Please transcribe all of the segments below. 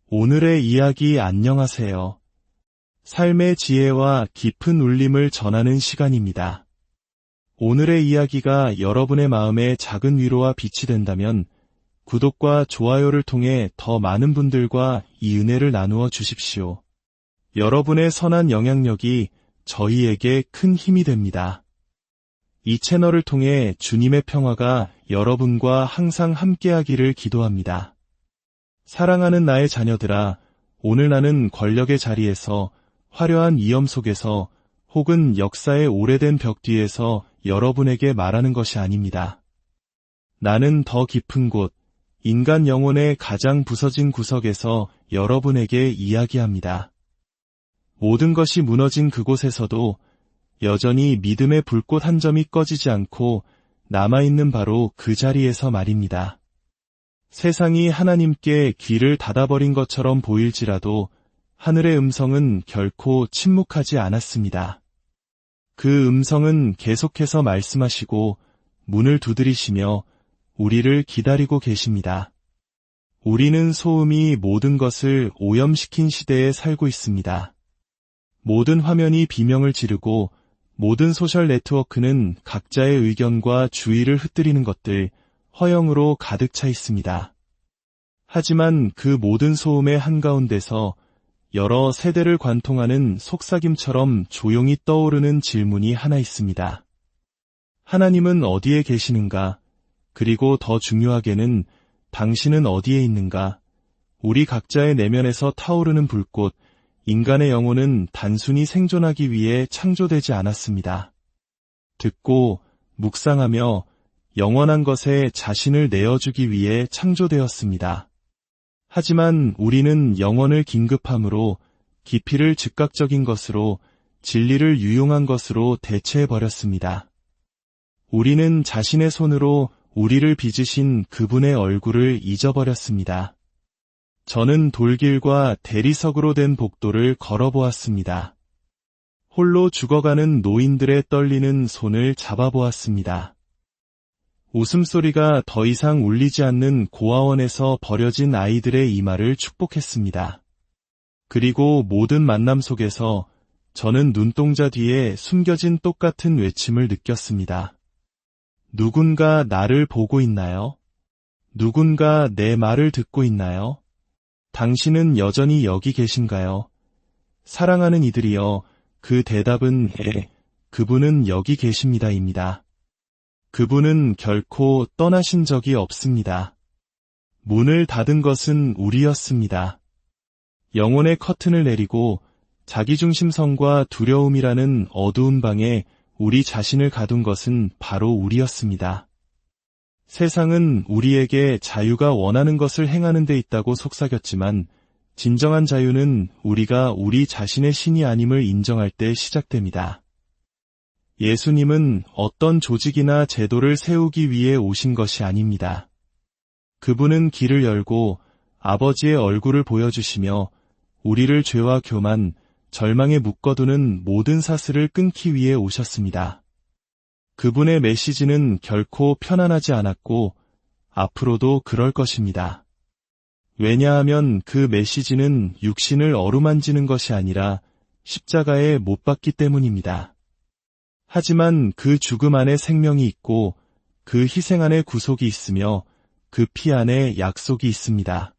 오늘의 이야기 안녕하세요. 삶의 지혜와 깊은 울림을 전하는 시간입니다. 오늘의 이야기가 여러분의 마음에 작은 위로와 빛이 된다면 구독과 좋아요를 통해 더 많은 분들과 이 은혜를 나누어 주십시오. 여러분의 선한 영향력이 저희에게 큰 힘이 됩니다. 이 채널을 통해 주님의 평화가 여러분과 항상 함께하기를 기도합니다. 사랑하는 나의 자녀들아, 오늘 나는 권력의 자리에서, 화려한 위엄 속에서, 혹은 역사의 오래된 벽 뒤에서 여러분에게 말하는 것이 아닙니다. 나는 더 깊은 곳, 인간 영혼의 가장 부서진 구석에서 여러분에게 이야기합니다. 모든 것이 무너진 그곳에서도 여전히 믿음의 불꽃 한 점이 꺼지지 않고 남아있는 바로 그 자리에서 말입니다. 세상이 하나님께 귀를 닫아버린 것처럼 보일지라도 하늘의 음성은 결코 침묵하지 않았습니다. 그 음성은 계속해서 말씀하시고 문을 두드리시며 우리를 기다리고 계십니다. 우리는 소음이 모든 것을 오염시킨 시대에 살고 있습니다. 모든 화면이 비명을 지르고 모든 소셜 네트워크는 각자의 의견과 주의를 흩뜨리는 것들, 허영으로 가득 차 있습니다. 하지만 그 모든 소음의 한가운데서 여러 세대를 관통하는 속삭임처럼 조용히 떠오르는 질문이 하나 있습니다. 하나님은 어디에 계시는가? 그리고 더 중요하게는 당신은 어디에 있는가? 우리 각자의 내면에서 타오르는 불꽃, 인간의 영혼은 단순히 생존하기 위해 창조되지 않았습니다. 듣고 묵상하며 영원한 것에 자신을 내어주기 위해 창조되었습니다. 하지만 우리는 영혼을 긴급함으로, 깊이를 즉각적인 것으로, 진리를 유용한 것으로 대체해버렸습니다. 우리는 자신의 손으로 우리를 빚으신 그분의 얼굴을 잊어버렸습니다. 저는 돌길과 대리석으로 된 복도를 걸어보았습니다. 홀로 죽어가는 노인들의 떨리는 손을 잡아보았습니다. 웃음소리가 더 이상 울리지 않는 고아원에서 버려진 아이들의 이마를 축복했습니다. 그리고 모든 만남 속에서 저는 눈동자 뒤에 숨겨진 똑같은 외침을 느꼈습니다. 누군가 나를 보고 있나요? 누군가 내 말을 듣고 있나요? 당신은 여전히 여기 계신가요? 사랑하는 이들이여, 그 대답은 그분은 여기 계십니다입니다. 그분은 결코 떠나신 적이 없습니다. 문을 닫은 것은 우리였습니다. 영혼의 커튼을 내리고 자기중심성과 두려움이라는 어두운 방에 우리 자신을 가둔 것은 바로 우리였습니다. 세상은 우리에게 자유가 원하는 것을 행하는 데 있다고 속삭였지만 진정한 자유는 우리가 우리 자신의 신이 아님을 인정할 때 시작됩니다. 예수님은 어떤 조직이나 제도를 세우기 위해 오신 것이 아닙니다. 그분은 길을 열고 아버지의 얼굴을 보여주시며 우리를 죄와 교만, 절망에 묶어두는 모든 사슬을 끊기 위해 오셨습니다. 그분의 메시지는 결코 편안하지 않았고 앞으로도 그럴 것입니다. 왜냐하면 그 메시지는 육신을 어루만지는 것이 아니라 십자가에 못 박기 때문입니다. 하지만 그 죽음 안에 생명이 있고 그 희생 안에 구속이 있으며 그 피 안에 약속이 있습니다.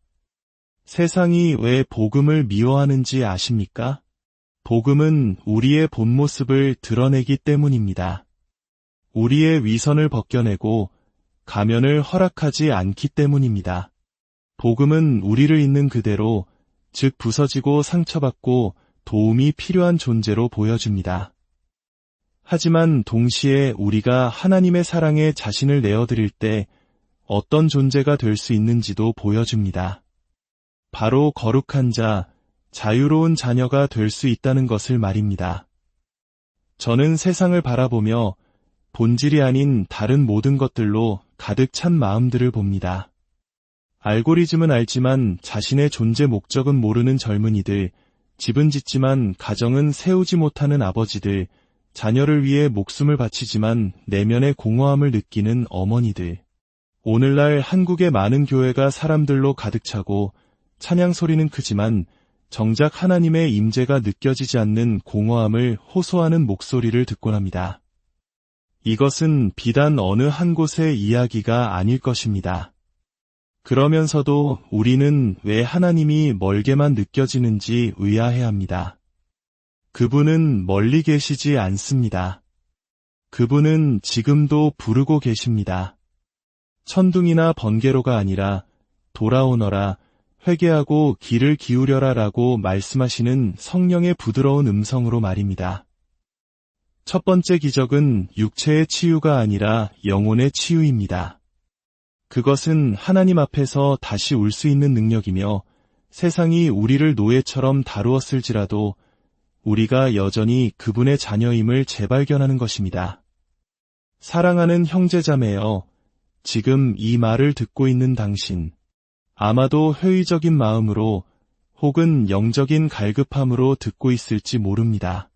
세상이 왜 복음을 미워하는지 아십니까? 복음은 우리의 본 모습을 드러내기 때문입니다. 우리의 위선을 벗겨내고 가면을 허락하지 않기 때문입니다. 복음은 우리를 있는 그대로, 즉 부서지고 상처받고 도움이 필요한 존재로 보여줍니다. 하지만 동시에 우리가 하나님의 사랑에 자신을 내어드릴 때 어떤 존재가 될 수 있는지도 보여줍니다. 바로 거룩한 자, 자유로운 자녀가 될 수 있다는 것을 말입니다. 저는 세상을 바라보며 본질이 아닌 다른 모든 것들로 가득 찬 마음들을 봅니다. 알고리즘은 알지만 자신의 존재 목적은 모르는 젊은이들, 집은 짓지만 가정은 세우지 못하는 아버지들, 자녀를 위해 목숨을 바치지만 내면의 공허함을 느끼는 어머니들. 오늘날 한국의 많은 교회가 사람들로 가득 차고 찬양 소리는 크지만 정작 하나님의 임재가 느껴지지 않는 공허함을 호소하는 목소리를 듣곤 합니다. 이것은 비단 어느 한 곳의 이야기가 아닐 것입니다. 그러면서도 우리는 왜 하나님이 멀게만 느껴지는지 의아해합니다. 그분은 멀리 계시지 않습니다. 그분은 지금도 부르고 계십니다. 천둥이나 번개로가 아니라 돌아오너라, 회개하고 귀를 기울여라 라고 말씀하시는 성령의 부드러운 음성으로 말입니다. 첫 번째 기적은 육체의 치유가 아니라 영혼의 치유입니다. 그것은 하나님 앞에서 다시 울 수 있는 능력이며 세상이 우리를 노예처럼 다루었을지라도 우리가 여전히 그분의 자녀임을 재발견하는 것입니다. 사랑하는 형제자매여, 지금 이 말을 듣고 있는 당신, 아마도 회의적인 마음으로 혹은 영적인 갈급함으로 듣고 있을지 모릅니다.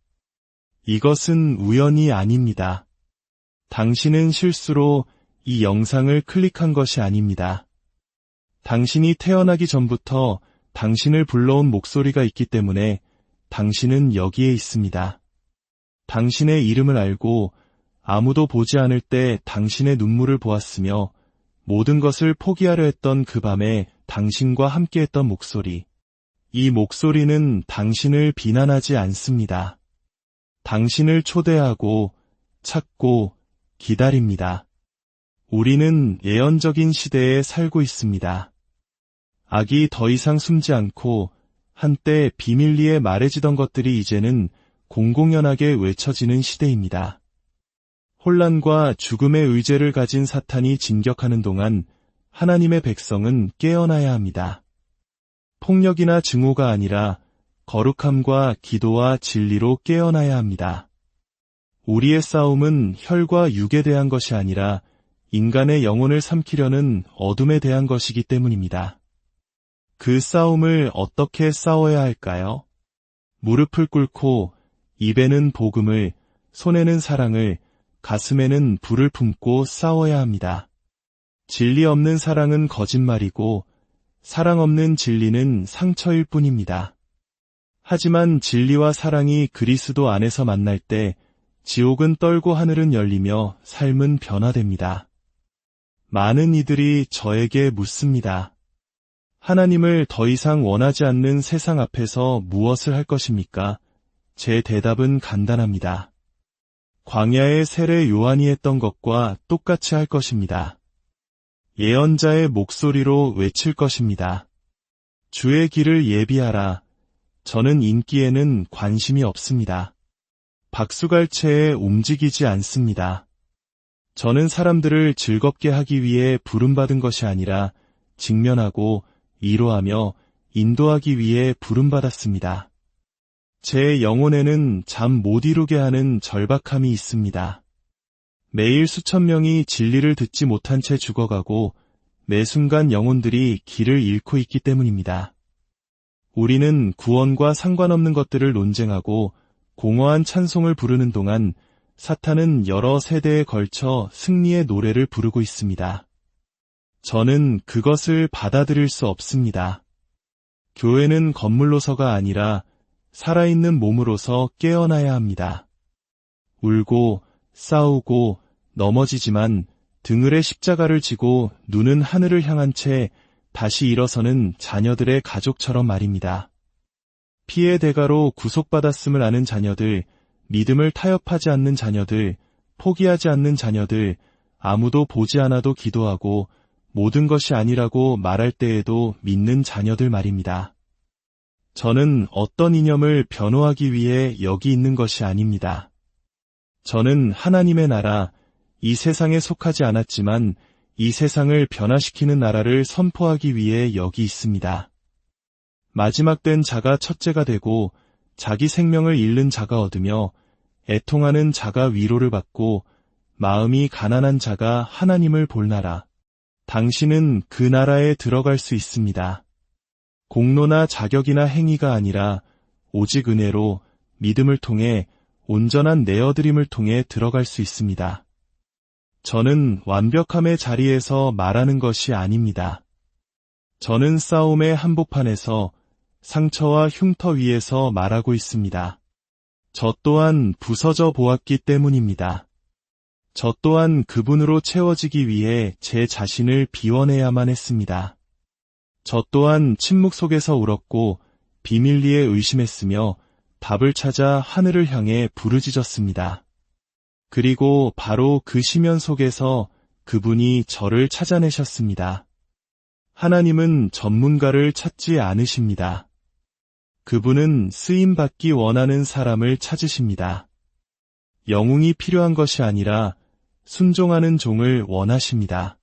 이것은 우연이 아닙니다. 당신은 실수로 이 영상을 클릭한 것이 아닙니다. 당신이 태어나기 전부터 당신을 불러온 목소리가 있기 때문에 당신은 여기에 있습니다. 당신의 이름을 알고 아무도 보지 않을 때 당신의 눈물을 보았으며 모든 것을 포기하려 했던 그 밤에 당신과 함께했던 목소리. 이 목소리는 당신을 비난하지 않습니다. 당신을 초대하고 찾고 기다립니다. 우리는 예언적인 시대에 살고 있습니다. 악이 더 이상 숨지 않고 한때 비밀리에 말해지던 것들이 이제는 공공연하게 외쳐지는 시대입니다. 혼란과 죽음의 의제를 가진 사탄이 진격하는 동안 하나님의 백성은 깨어나야 합니다. 폭력이나 증오가 아니라 거룩함과 기도와 진리로 깨어나야 합니다. 우리의 싸움은 혈과 육에 대한 것이 아니라 인간의 영혼을 삼키려는 어둠에 대한 것이기 때문입니다. 그 싸움을 어떻게 싸워야 할까요? 무릎을 꿇고 입에는 복음을, 손에는 사랑을, 가슴에는 불을 품고 싸워야 합니다. 진리 없는 사랑은 거짓말이고 사랑 없는 진리는 상처일 뿐입니다. 하지만 진리와 사랑이 그리스도 안에서 만날 때 지옥은 떨고 하늘은 열리며 삶은 변화됩니다. 많은 이들이 저에게 묻습니다. 하나님을 더 이상 원하지 않는 세상 앞에서 무엇을 할 것입니까? 제 대답은 간단합니다. 광야의 세례 요한이 했던 것과 똑같이 할 것입니다. 예언자의 목소리로 외칠 것입니다. 주의 길을 예비하라. 저는 인기에는 관심이 없습니다. 박수갈채에 움직이지 않습니다. 저는 사람들을 즐겁게 하기 위해 부름받은 것이 아니라 직면하고 위로하며 인도하기 위해 부름받았습니다. 제 영혼에는 잠 못 이루게 하는 절박함이 있습니다. 매일 수천 명이 진리를 듣지 못한 채 죽어가고 매 순간 영혼들이 길을 잃고 있기 때문입니다. 우리는 구원과 상관없는 것들을 논쟁하고 공허한 찬송을 부르는 동안 사탄은 여러 세대에 걸쳐 승리의 노래를 부르고 있습니다. 저는 그것을 받아들일 수 없습니다. 교회는 건물로서가 아니라 살아있는 몸으로서 깨어나야 합니다. 울고 싸우고 넘어지지만 등을에 십자가를 지고 눈은 하늘을 향한 채 다시 일어서는 자녀들의 가족처럼 말입니다. 피의 대가로 구속받았음을 아는 자녀들, 믿음을 타협하지 않는 자녀들, 포기하지 않는 자녀들, 아무도 보지 않아도 기도하고 모든 것이 아니라고 말할 때에도 믿는 자녀들 말입니다. 저는 어떤 이념을 변호하기 위해 여기 있는 것이 아닙니다. 저는 하나님의 나라, 이 세상에 속하지 않았지만 이 세상을 변화시키는 나라를 선포하기 위해 여기 있습니다. 마지막 된 자가 첫째가 되고 자기 생명을 잃는 자가 얻으며 애통하는 자가 위로를 받고 마음이 가난한 자가 하나님을 볼 나라. 당신은 그 나라에 들어갈 수 있습니다. 공로나 자격이나 행위가 아니라 오직 은혜로 믿음을 통해 온전한 내어드림을 통해 들어갈 수 있습니다. 저는 완벽함의 자리에서 말하는 것이 아닙니다. 저는 싸움의 한복판에서 상처와 흉터 위에서 말하고 있습니다. 저 또한 부서져 보았기 때문입니다. 저 또한 그분으로 채워지기 위해 제 자신을 비워내야만 했습니다. 저 또한 침묵 속에서 울었고 비밀리에 의심했으며 답을 찾아 하늘을 향해 부르짖었습니다. 그리고 바로 그 시면 속에서 그분이 저를 찾아내셨습니다. 하나님은 전문가를 찾지 않으십니다. 그분은 쓰임받기 원하는 사람을 찾으십니다. 영웅이 필요한 것이 아니라 순종하는 종을 원하십니다.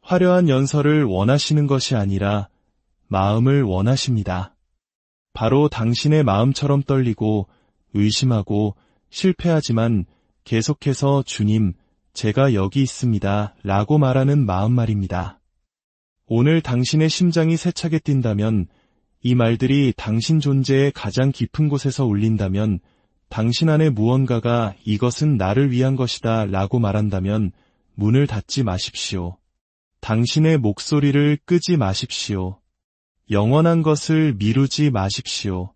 화려한 연설을 원하시는 것이 아니라 마음을 원하십니다. 바로 당신의 마음처럼 떨리고 의심하고 실패하지만 계속해서 주님, 제가 여기 있습니다. 라고 말하는 마음 말입니다. 오늘 당신의 심장이 세차게 뛴다면, 이 말들이 당신 존재의 가장 깊은 곳에서 울린다면, 당신 안에 무언가가 이것은 나를 위한 것이다 라고 말한다면 문을 닫지 마십시오. 당신의 목소리를 끄지 마십시오. 영원한 것을 미루지 마십시오.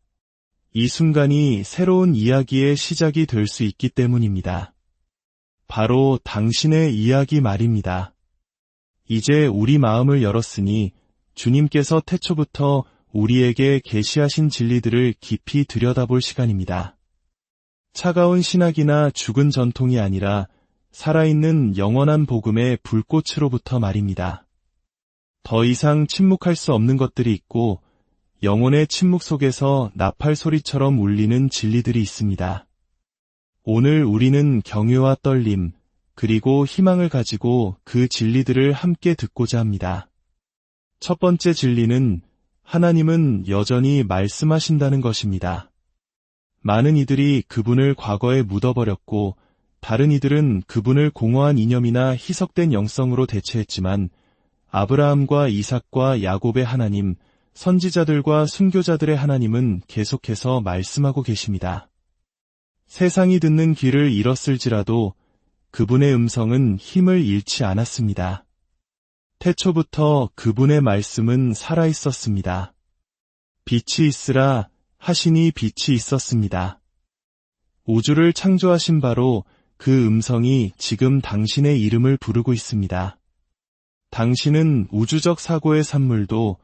이 순간이 새로운 이야기의 시작이 될 수 있기 때문입니다. 바로 당신의 이야기 말입니다. 이제 우리 마음을 열었으니 주님께서 태초부터 우리에게 계시하신 진리들을 깊이 들여다볼 시간입니다. 차가운 신학이나 죽은 전통이 아니라 살아있는 영원한 복음의 불꽃으로부터 말입니다. 더 이상 침묵할 수 없는 것들이 있고 영혼의 침묵 속에서 나팔 소리처럼 울리는 진리들이 있습니다. 오늘 우리는 경외와 떨림, 그리고 희망을 가지고 그 진리들을 함께 듣고자 합니다. 첫 번째 진리는 하나님은 여전히 말씀하신다는 것입니다. 많은 이들이 그분을 과거에 묻어버렸고 다른 이들은 그분을 공허한 이념이나 희석된 영성으로 대체했지만 아브라함과 이삭과 야곱의 하나님, 선지자들과 순교자들의 하나님은 계속해서 말씀하고 계십니다. 세상이 듣는 귀를 잃었을지라도 그분의 음성은 힘을 잃지 않았습니다. 태초부터 그분의 말씀은 살아있었습니다. 빛이 있으라 하시니 빛이 있었습니다. 우주를 창조하신 바로 그 음성이 지금 당신의 이름을 부르고 있습니다. 당신은 우주적 사고의 산물도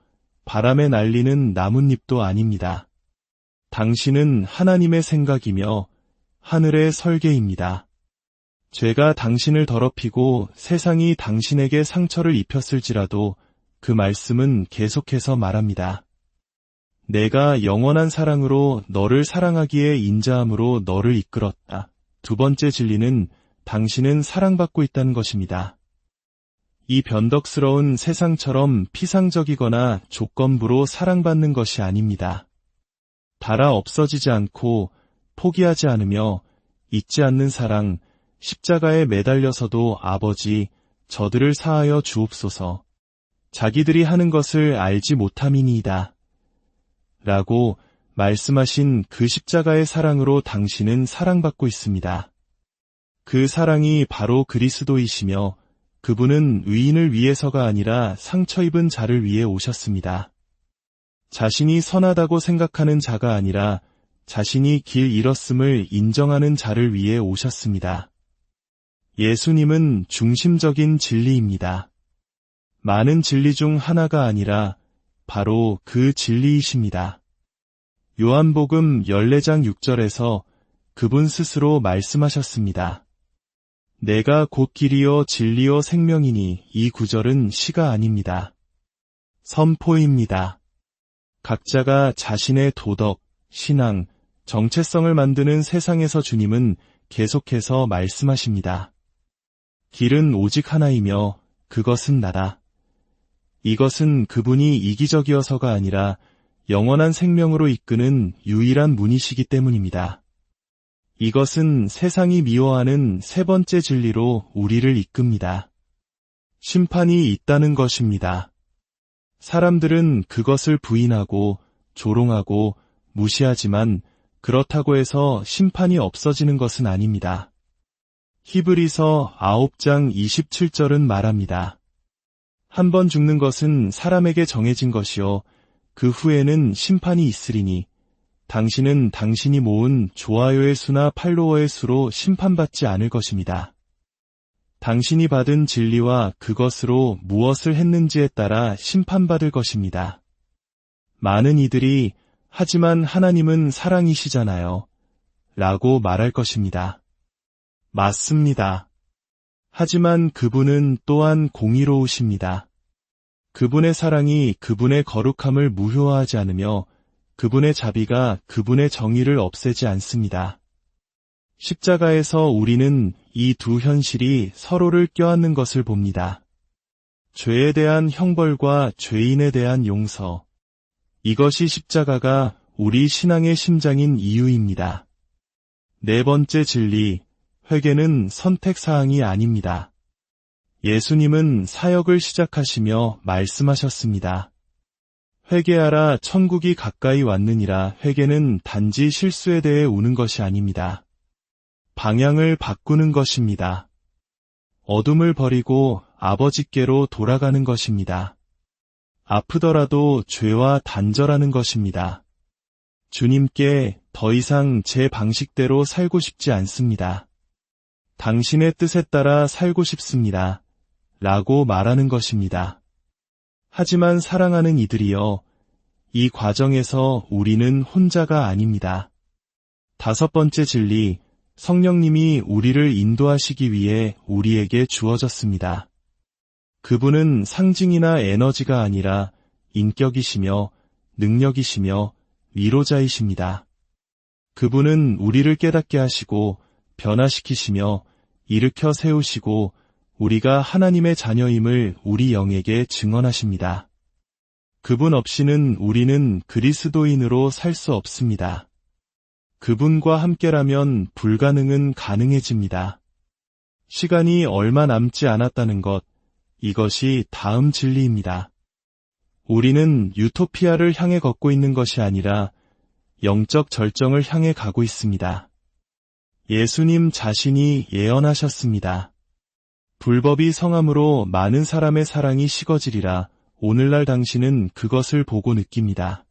바람에 날리는 나뭇잎도 아닙니다. 당신은 하나님의 생각이며 하늘의 설계입니다. 죄가 당신을 더럽히고 세상이 당신에게 상처를 입혔을지라도 그 말씀은 계속해서 말합니다. 내가 영원한 사랑으로 너를 사랑하기에 인자함으로 너를 이끌었다. 두 번째 진리는 당신은 사랑받고 있다는 것입니다. 이 변덕스러운 세상처럼 피상적이거나 조건부로 사랑받는 것이 아닙니다. 달아 없어지지 않고 포기하지 않으며 잊지 않는 사랑, 십자가에 매달려서도 아버지, 저들을 사하여 주옵소서. 자기들이 하는 것을 알지 못함이니이다. 라고 말씀하신 그 십자가의 사랑으로 당신은 사랑받고 있습니다. 그 사랑이 바로 그리스도이시며 그분은 의인을 위해서가 아니라 상처 입은 자를 위해 오셨습니다. 자신이 선하다고 생각하는 자가 아니라 자신이 길 잃었음을 인정하는 자를 위해 오셨습니다. 예수님은 중심적인 진리입니다. 많은 진리 중 하나가 아니라 바로 그 진리이십니다. 요한복음 14장 6절에서 그분 스스로 말씀하셨습니다. 내가 곧 길이요 진리요 생명이니 이 구절은 시가 아닙니다. 선포입니다. 각자가 자신의 도덕, 신앙, 정체성을 만드는 세상에서 주님은 계속해서 말씀하십니다. 길은 오직 하나이며 그것은 나다. 이것은 그분이 이기적이어서가 아니라 영원한 생명으로 이끄는 유일한 문이시기 때문입니다. 이것은 세상이 미워하는 세 번째 진리로 우리를 이끕니다. 심판이 있다는 것입니다. 사람들은 그것을 부인하고 조롱하고 무시하지만 그렇다고 해서 심판이 없어지는 것은 아닙니다. 히브리서 9장 27절은 말합니다. 한 번 죽는 것은 사람에게 정해진 것이요 그 후에는 심판이 있으리니 당신은 당신이 모은 좋아요의 수나 팔로워의 수로 심판받지 않을 것입니다. 당신이 받은 진리와 그것으로 무엇을 했는지에 따라 심판받을 것입니다. 많은 이들이 하지만 하나님은 사랑이시잖아요 라고 말할 것입니다. 맞습니다. 하지만 그분은 또한 공의로우십니다. 그분의 사랑이 그분의 거룩함을 무효화하지 않으며 그분의 자비가 그분의 정의를 없애지 않습니다. 십자가에서 우리는 이 두 현실이 서로를 껴안는 것을 봅니다. 죄에 대한 형벌과 죄인에 대한 용서. 이것이 십자가가 우리 신앙의 심장인 이유입니다. 네 번째 진리, 회개는 선택사항이 아닙니다. 예수님은 사역을 시작하시며 말씀하셨습니다. 회개하라 천국이 가까이 왔느니라. 회개는 단지 실수에 대해 우는 것이 아닙니다. 방향을 바꾸는 것입니다. 어둠을 버리고 아버지께로 돌아가는 것입니다. 아프더라도 죄와 단절하는 것입니다. 주님께 더 이상 제 방식대로 살고 싶지 않습니다. 당신의 뜻에 따라 살고 싶습니다. 라고 말하는 것입니다. 하지만 사랑하는 이들이여, 이 과정에서 우리는 혼자가 아닙니다. 다섯 번째 진리, 성령님이 우리를 인도하시기 위해 우리에게 주어졌습니다. 그분은 상징이나 에너지가 아니라 인격이시며 능력이시며 위로자이십니다. 그분은 우리를 깨닫게 하시고 변화시키시며 일으켜 세우시고 우리가 하나님의 자녀임을 우리 영에게 증언하십니다. 그분 없이는 우리는 그리스도인으로 살 수 없습니다. 그분과 함께라면 불가능은 가능해집니다. 시간이 얼마 남지 않았다는 것, 이것이 다음 진리입니다. 우리는 유토피아를 향해 걷고 있는 것이 아니라 영적 절정을 향해 가고 있습니다. 예수님 자신이 예언하셨습니다. 불법이 성함으로 많은 사람의 사랑이 식어지리라. 오늘날 당신은 그것을 보고 느낍니다.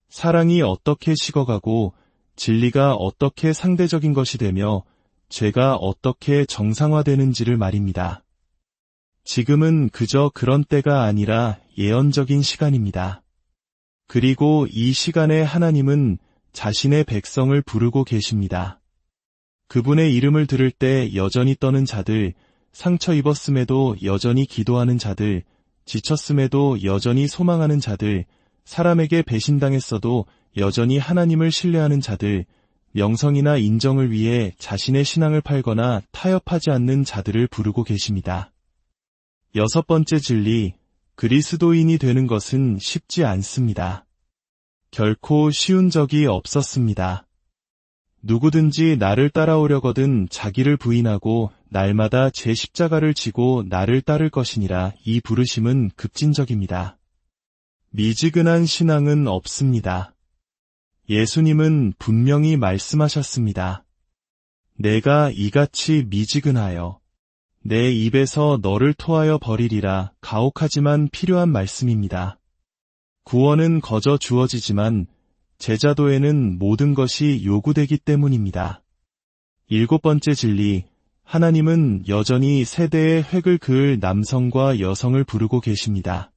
사랑이 어떻게 식어가고 진리가 어떻게 상대적인 것이 되며 죄가 어떻게 정상화되는지를 말입니다. 지금은 그저 그런 때가 아니라 예언적인 시간입니다. 그리고 이 시간에 하나님은 자신의 백성을 부르고 계십니다. 그분의 이름을 들을 때 여전히 떠는 자들, 상처 입었음에도 여전히 기도하는 자들, 지쳤음에도 여전히 소망하는 자들, 사람에게 배신당했어도 여전히 하나님을 신뢰하는 자들, 명성이나 인정을 위해 자신의 신앙을 팔거나 타협하지 않는 자들을 부르고 계십니다. 여섯 번째 진리, 그리스도인이 되는 것은 쉽지 않습니다. 결코 쉬운 적이 없었습니다. 누구든지 나를 따라오려거든 자기를 부인하고 날마다 제 십자가를 지고 나를 따를 것이니라. 이 부르심은 급진적입니다. 미지근한 신앙은 없습니다. 예수님은 분명히 말씀하셨습니다. 내가 이같이 미지근하여 내 입에서 너를 토하여 버리리라. 가혹하지만 필요한 말씀입니다. 구원은 거저 주어지지만 제자도에는 모든 것이 요구되기 때문입니다. 일곱 번째 진리, 하나님은 여전히 세대의 획을 그을 남성과 여성을 부르고 계십니다.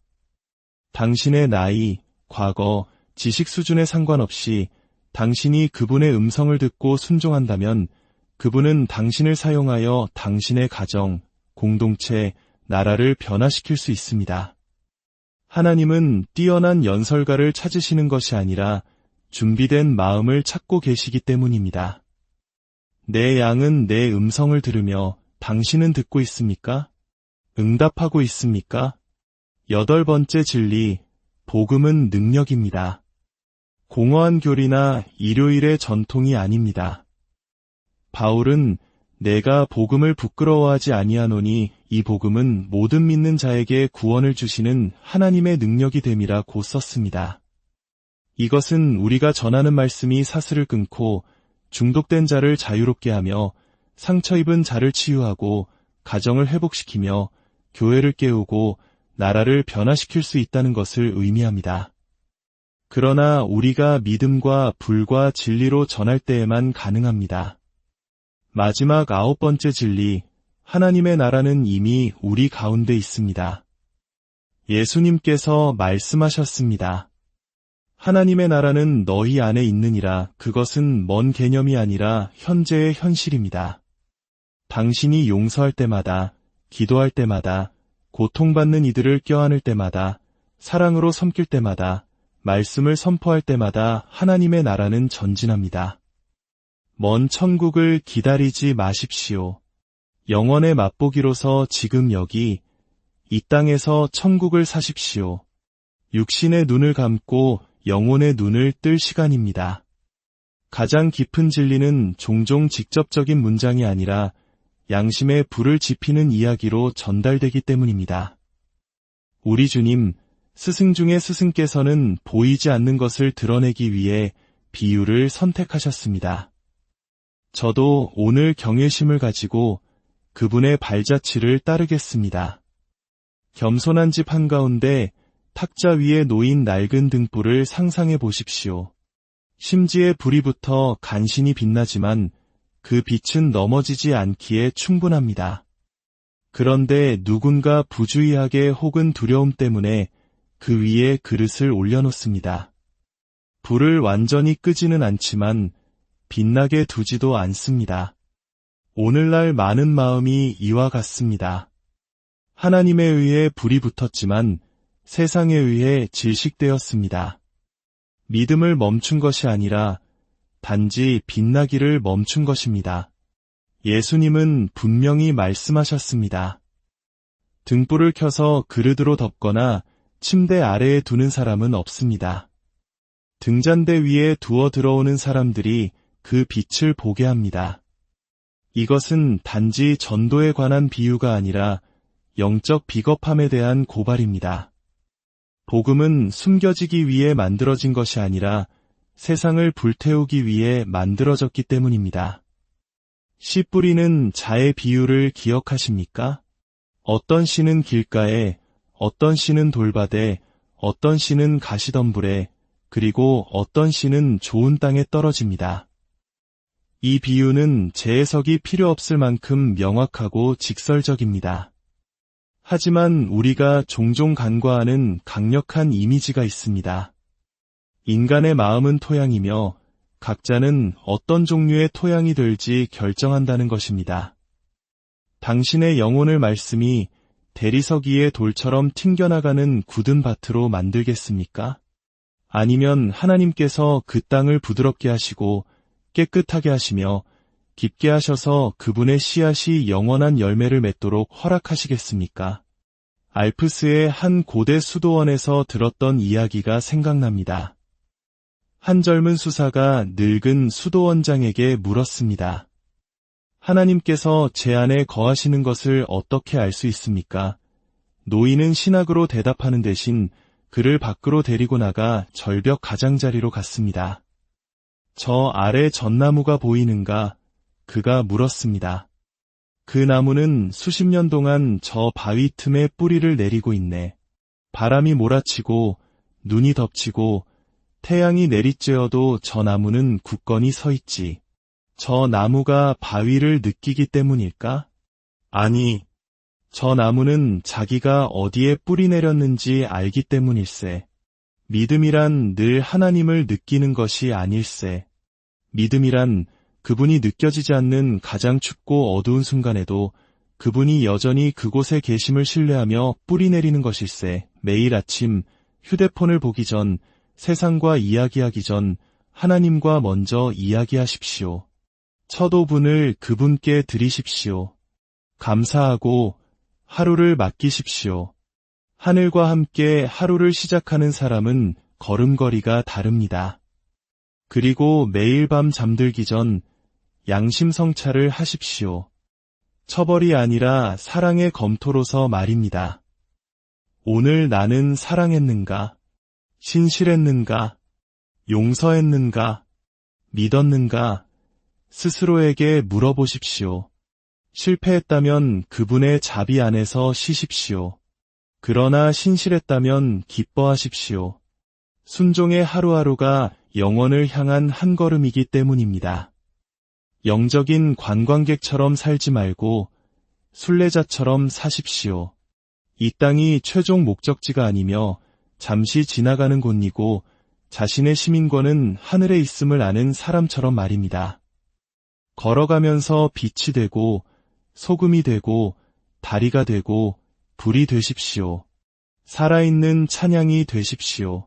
당신의 나이, 과거, 지식 수준에 상관없이 당신이 그분의 음성을 듣고 순종한다면 그분은 당신을 사용하여 당신의 가정, 공동체, 나라를 변화시킬 수 있습니다. 하나님은 뛰어난 연설가를 찾으시는 것이 아니라 준비된 마음을 찾고 계시기 때문입니다. 내 양은 내 음성을 들으며 당신은 듣고 있습니까? 응답하고 있습니까? 여덟 번째 진리, 복음은 능력입니다. 공허한 교리나 일요일의 전통이 아닙니다. 바울은 내가 복음을 부끄러워하지 아니하노니 이 복음은 모든 믿는 자에게 구원을 주시는 하나님의 능력이 됨이라고 썼습니다. 이것은 우리가 전하는 말씀이 사슬을 끊고 중독된 자를 자유롭게 하며 상처 입은 자를 치유하고 가정을 회복시키며 교회를 깨우고 나라를 변화시킬 수 있다는 것을 의미합니다. 그러나 우리가 믿음과 불과 진리로 전할 때에만 가능합니다. 마지막 9번째 진리, 하나님의 나라는 이미 우리 가운데 있습니다. 예수님께서 말씀하셨습니다. 하나님의 나라는 너희 안에 있느니라. 그것은 먼 개념이 아니라 현재의 현실입니다. 당신이 용서할 때마다, 기도할 때마다, 고통받는 이들을 껴안을 때마다, 사랑으로 섬길 때마다, 말씀을 선포할 때마다 하나님의 나라는 전진합니다. 먼 천국을 기다리지 마십시오. 영원의 맛보기로서 지금 여기, 이 땅에서 천국을 사십시오. 육신의 눈을 감고 영혼의 눈을 뜰 시간입니다. 가장 깊은 진리는 종종 직접적인 문장이 아니라 양심에 불을 지피는 이야기로 전달되기 때문입니다. 우리 주님, 스승 중의 스승께서는 보이지 않는 것을 드러내기 위해 비유를 선택하셨습니다. 저도 오늘 경외심을 가지고 그분의 발자취를 따르겠습니다. 겸손한 집 한가운데 탁자 위에 놓인 낡은 등불을 상상해 보십시오. 심지에 불이 붙어 간신히 빛나지만 그 빛은 넘어지지 않기에 충분합니다. 그런데 누군가 부주의하게 혹은 두려움 때문에 그 위에 그릇을 올려놓습니다. 불을 완전히 끄지는 않지만 빛나게 두지도 않습니다. 오늘날 많은 마음이 이와 같습니다. 하나님에 의해 불이 붙었지만 세상에 의해 질식되었습니다. 믿음을 멈춘 것이 아니라 단지 빛나기를 멈춘 것입니다. 예수님은 분명히 말씀하셨습니다. 등불을 켜서 그릇으로 덮거나 침대 아래에 두는 사람은 없습니다. 등잔대 위에 두어 들어오는 사람들이 그 빛을 보게 합니다. 이것은 단지 전도에 관한 비유가 아니라 영적 비겁함에 대한 고발입니다. 복음은 숨겨지기 위해 만들어진 것이 아니라 세상을 불태우기 위해 만들어졌기 때문입니다. 씨 뿌리는 자의 비유를 기억하십니까? 어떤 씨는 길가에, 어떤 씨는 돌밭에, 어떤 씨는 가시덤불에, 그리고 어떤 씨는 좋은 땅에 떨어집니다. 이 비유는 재해석이 필요 없을 만큼 명확하고 직설적입니다. 하지만 우리가 종종 간과하는 강력한 이미지가 있습니다. 인간의 마음은 토양이며 각자는 어떤 종류의 토양이 될지 결정한다는 것입니다. 당신의 영혼을 말씀이 대리석 위의 돌처럼 튕겨나가는 굳은 밭으로 만들겠습니까? 아니면 하나님께서 그 땅을 부드럽게 하시고 깨끗하게 하시며 깊게 하셔서 그분의 씨앗이 영원한 열매를 맺도록 허락하시겠습니까? 알프스의 한 고대 수도원에서 들었던 이야기가 생각납니다. 한 젊은 수사가 늙은 수도원장에게 물었습니다. 하나님께서 제 안에 거하시는 것을 어떻게 알 수 있습니까? 노인은 신학으로 대답하는 대신 그를 밖으로 데리고 나가 절벽 가장자리로 갔습니다. 저 아래 전나무가 보이는가? 그가 물었습니다. 그 나무는 수십 년 동안 저 바위 틈에 뿌리를 내리고 있네. 바람이 몰아치고 눈이 덮치고 태양이 내리쬐어도 저 나무는 굳건히 서 있지. 저 나무가 바위를 느끼기 때문일까? 아니, 저 나무는 자기가 어디에 뿌리 내렸는지 알기 때문일세. 믿음이란 늘 하나님을 느끼는 것이 아닐세. 믿음이란 그분이 느껴지지 않는 가장 춥고 어두운 순간에도 그분이 여전히 그곳에 계심을 신뢰하며 뿌리 내리는 것일세. 매일 아침 휴대폰을 보기 전, 세상과 이야기하기 전 하나님과 먼저 이야기하십시오. 첫 5분을 그분께 드리십시오. 감사하고 하루를 맡기십시오. 하늘과 함께 하루를 시작하는 사람은 걸음걸이가 다릅니다. 그리고 매일 밤 잠들기 전 양심 성찰을 하십시오. 처벌이 아니라 사랑의 검토로서 말입니다. 오늘 나는 사랑했는가? 신실했는가? 용서했는가? 믿었는가? 스스로에게 물어보십시오. 실패했다면 그분의 자비 안에서 쉬십시오. 그러나 신실했다면 기뻐하십시오. 순종의 하루하루가 영원을 향한 한 걸음이기 때문입니다. 영적인 관광객처럼 살지 말고 순례자처럼 사십시오. 이 땅이 최종 목적지가 아니며 잠시 지나가는 곳이고 자신의 시민권은 하늘에 있음을 아는 사람처럼 말입니다. 걸어가면서 빛이 되고 소금이 되고 다리가 되고 불이 되십시오. 살아있는 찬양이 되십시오.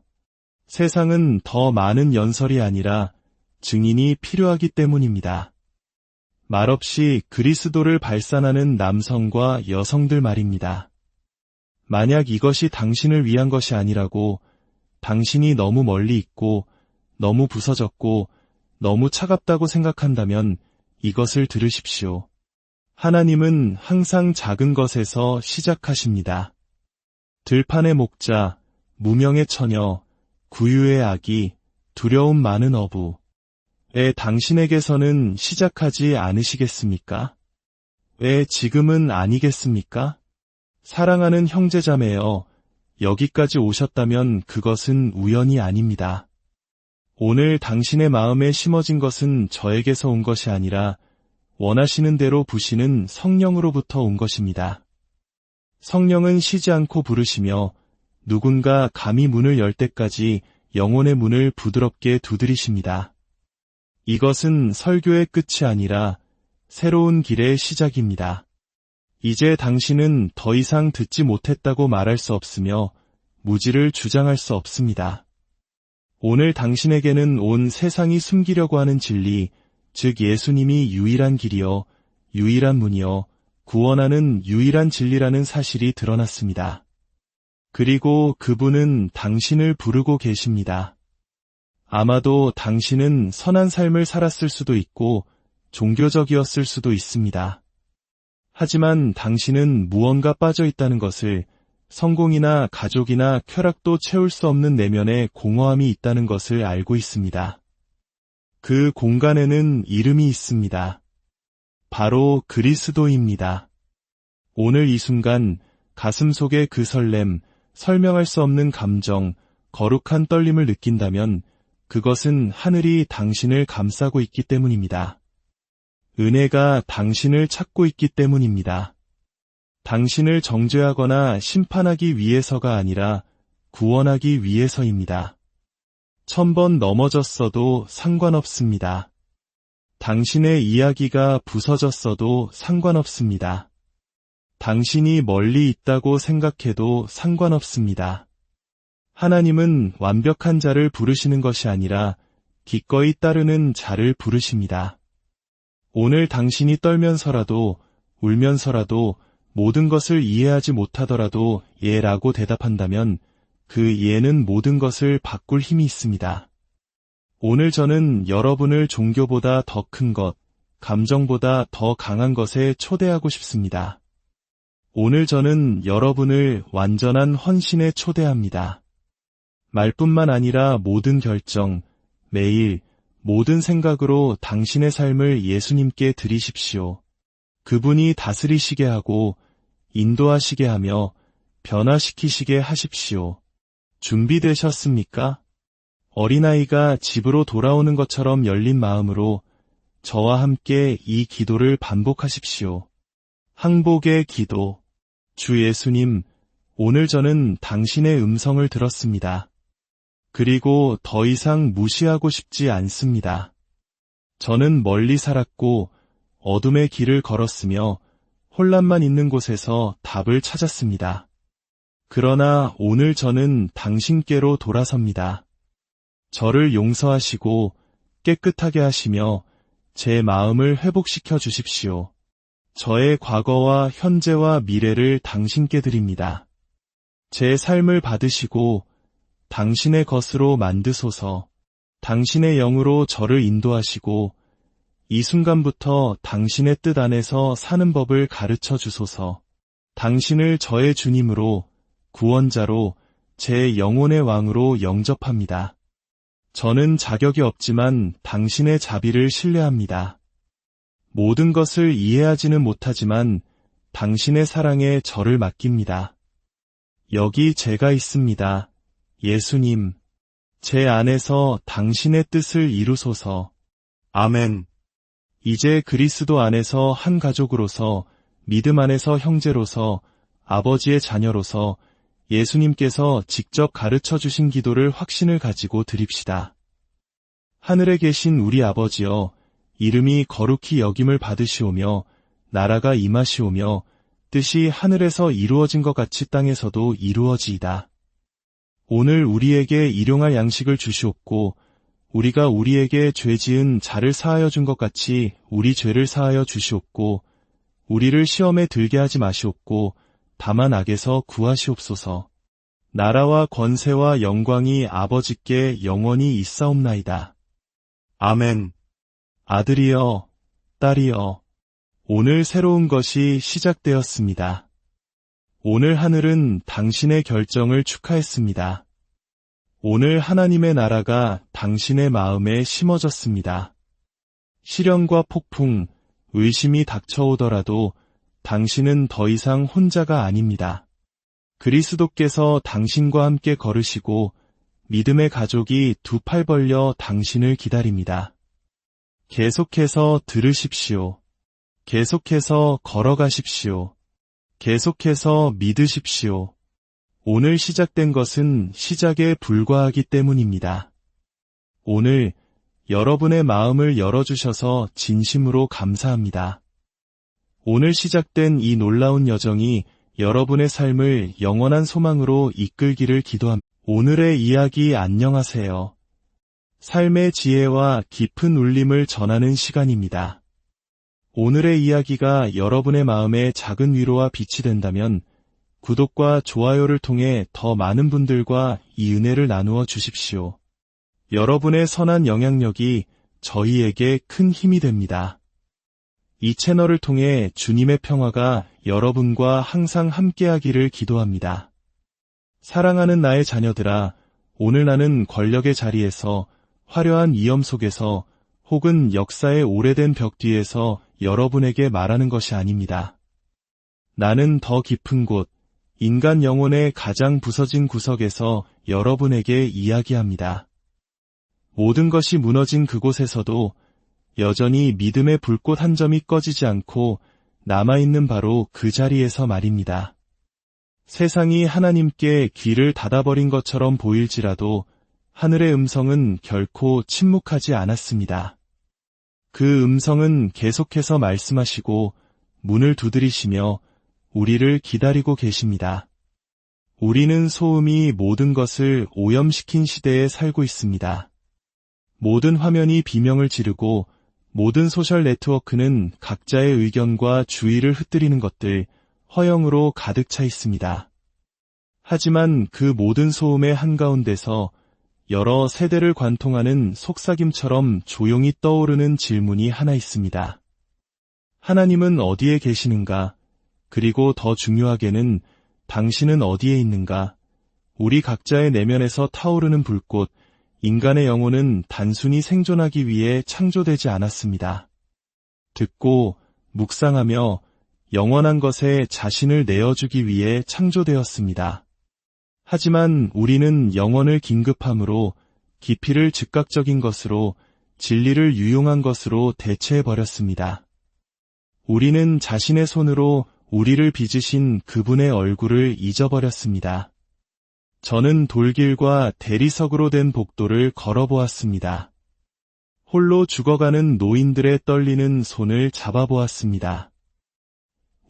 세상은 더 많은 연설이 아니라 증인이 필요하기 때문입니다. 말없이 그리스도를 발산하는 남성과 여성들 말입니다. 만약 이것이 당신을 위한 것이 아니라고, 당신이 너무 멀리 있고 너무 부서졌고 너무 차갑다고 생각한다면 이것을 들으십시오. 하나님은 항상 작은 것에서 시작하십니다. 들판의 목자, 무명의 처녀, 구유의 아기, 두려움 많은 어부. 왜 당신에게서는 시작하지 않으시겠습니까? 왜 지금은 아니겠습니까? 사랑하는 형제자매여, 여기까지 오셨다면 그것은 우연이 아닙니다. 오늘 당신의 마음에 심어진 것은 저에게서 온 것이 아니라 원하시는 대로 부시는 성령으로부터 온 것입니다. 성령은 쉬지 않고 부르시며 누군가 감히 문을 열 때까지 영혼의 문을 부드럽게 두드리십니다. 이것은 설교의 끝이 아니라 새로운 길의 시작입니다. 이제 당신은 더 이상 듣지 못했다고 말할 수 없으며 무지를 주장할 수 없습니다. 오늘 당신에게는 온 세상이 숨기려고 하는 진리, 즉 예수님이 유일한 길이요, 유일한 문이요, 구원하는 유일한 진리라는 사실이 드러났습니다. 그리고 그분은 당신을 부르고 계십니다. 아마도 당신은 선한 삶을 살았을 수도 있고 종교적이었을 수도 있습니다. 하지만 당신은 무언가 빠져 있다는 것을, 성공이나 가족이나 쾌락도 채울 수 없는 내면에 공허함이 있다는 것을 알고 있습니다. 그 공간에는 이름이 있습니다. 바로 그리스도입니다. 오늘 이 순간 가슴 속의 그 설렘, 설명할 수 없는 감정, 거룩한 떨림을 느낀다면 그것은 하늘이 당신을 감싸고 있기 때문입니다. 은혜가 당신을 찾고 있기 때문입니다. 당신을 정죄하거나 심판하기 위해서가 아니라 구원하기 위해서입니다. 1000번 넘어졌어도 상관없습니다. 당신의 이야기가 부서졌어도 상관없습니다. 당신이 멀리 있다고 생각해도 상관없습니다. 하나님은 완벽한 자를 부르시는 것이 아니라 기꺼이 따르는 자를 부르십니다. 오늘 당신이 떨면서라도 울면서라도 모든 것을 이해하지 못하더라도 예라고 대답한다면 그 예는 모든 것을 바꿀 힘이 있습니다. 오늘 저는 여러분을 종교보다 더 큰 것, 감정보다 더 강한 것에 초대하고 싶습니다. 오늘 저는 여러분을 완전한 헌신에 초대합니다. 말뿐만 아니라 모든 결정, 매일, 모든 생각으로 당신의 삶을 예수님께 드리십시오. 그분이 다스리시게 하고 인도하시게 하며 변화시키시게 하십시오. 준비되셨습니까? 어린아이가 집으로 돌아오는 것처럼 열린 마음으로 저와 함께 이 기도를 반복하십시오. 항복의 기도. 주 예수님, 오늘 저는 당신의 음성을 들었습니다. 그리고 더 이상 무시하고 싶지 않습니다. 저는 멀리 살았고 어둠의 길을 걸었으며 혼란만 있는 곳에서 답을 찾았습니다. 그러나 오늘 저는 당신께로 돌아섭니다. 저를 용서하시고 깨끗하게 하시며 제 마음을 회복시켜 주십시오. 저의 과거와 현재와 미래를 당신께 드립니다. 제 삶을 받으시고 당신의 것으로 만드소서. 당신의 영으로 저를 인도하시고 이 순간부터 당신의 뜻 안에서 사는 법을 가르쳐 주소서. 당신을 저의 주님으로, 구원자로, 제 영혼의 왕으로 영접합니다. 저는 자격이 없지만 당신의 자비를 신뢰합니다. 모든 것을 이해하지는 못하지만 당신의 사랑에 저를 맡깁니다. 여기 제가 있습니다. 예수님, 제 안에서 당신의 뜻을 이루소서. 아멘. 이제 그리스도 안에서 한 가족으로서, 믿음 안에서 형제로서, 아버지의 자녀로서 예수님께서 직접 가르쳐 주신 기도를 확신을 가지고 드립시다. 하늘에 계신 우리 아버지여, 이름이 거룩히 여김을 받으시오며, 나라가 임하시오며, 뜻이 하늘에서 이루어진 것 같이 땅에서도 이루어지이다. 오늘 우리에게 일용할 양식을 주시옵고, 우리가 우리에게 죄 지은 자를 사하여 준 것 같이 우리 죄를 사하여 주시옵고, 우리를 시험에 들게 하지 마시옵고, 다만 악에서 구하시옵소서. 나라와 권세와 영광이 아버지께 영원히 있사옵나이다. 아멘. 아들이여, 딸이여, 오늘 새로운 것이 시작되었습니다. 오늘 하늘은 당신의 결정을 축하했습니다. 오늘 하나님의 나라가 당신의 마음에 심어졌습니다. 시련과 폭풍, 의심이 닥쳐오더라도 당신은 더 이상 혼자가 아닙니다. 그리스도께서 당신과 함께 걸으시고 믿음의 가족이 두 팔 벌려 당신을 기다립니다. 계속해서 들으십시오. 계속해서 걸어가십시오. 계속해서 믿으십시오. 오늘 시작된 것은 시작에 불과하기 때문입니다. 오늘 여러분의 마음을 열어주셔서 진심으로 감사합니다. 오늘 시작된 이 놀라운 여정이 여러분의 삶을 영원한 소망으로 이끌기를 기도합니다. 오늘의 이야기 안녕하세요. 삶의 지혜와 깊은 울림을 전하는 시간입니다. 오늘의 이야기가 여러분의 마음에 작은 위로와 빛이 된다면 구독과 좋아요를 통해 더 많은 분들과 이 은혜를 나누어 주십시오. 여러분의 선한 영향력이 저희에게 큰 힘이 됩니다. 이 채널을 통해 주님의 평화가 여러분과 항상 함께하기를 기도합니다. 사랑하는 나의 자녀들아, 오늘 나는 권력의 자리에서, 화려한 위엄 속에서, 혹은 역사의 오래된 벽 뒤에서 여러분에게 말하는 것이 아닙니다. 나는 더 깊은 곳, 인간 영혼의 가장 부서진 구석에서 여러분에게 이야기합니다. 모든 것이 무너진 그곳에서도 여전히 믿음의 불꽃 한 점이 꺼지지 않고 남아있는 바로 그 자리에서 말입니다. 세상이 하나님께 귀를 닫아버린 것처럼 보일지라도 하늘의 음성은 결코 침묵하지 않았습니다. 그 음성은 계속해서 말씀하시고 문을 두드리시며 우리를 기다리고 계십니다. 우리는 소음이 모든 것을 오염시킨 시대에 살고 있습니다. 모든 화면이 비명을 지르고 모든 소셜 네트워크는 각자의 의견과 주의를 흩뜨리는 것들, 허영으로 가득 차 있습니다. 하지만 그 모든 소음의 한가운데서 여러 세대를 관통하는 속삭임처럼 조용히 떠오르는 질문이 하나 있습니다. 하나님은 어디에 계시는가? 그리고 더 중요하게는 당신은 어디에 있는가? 우리 각자의 내면에서 타오르는 불꽃, 인간의 영혼은 단순히 생존하기 위해 창조되지 않았습니다. 듣고 묵상하며 영원한 것에 자신을 내어주기 위해 창조되었습니다. 하지만 우리는 영원을 긴급함으로, 깊이를 즉각적인 것으로, 진리를 유용한 것으로 대체해버렸습니다. 우리는 자신의 손으로 우리를 빚으신 그분의 얼굴을 잊어버렸습니다. 저는 돌길과 대리석으로 된 복도를 걸어보았습니다. 홀로 죽어가는 노인들의 떨리는 손을 잡아보았습니다.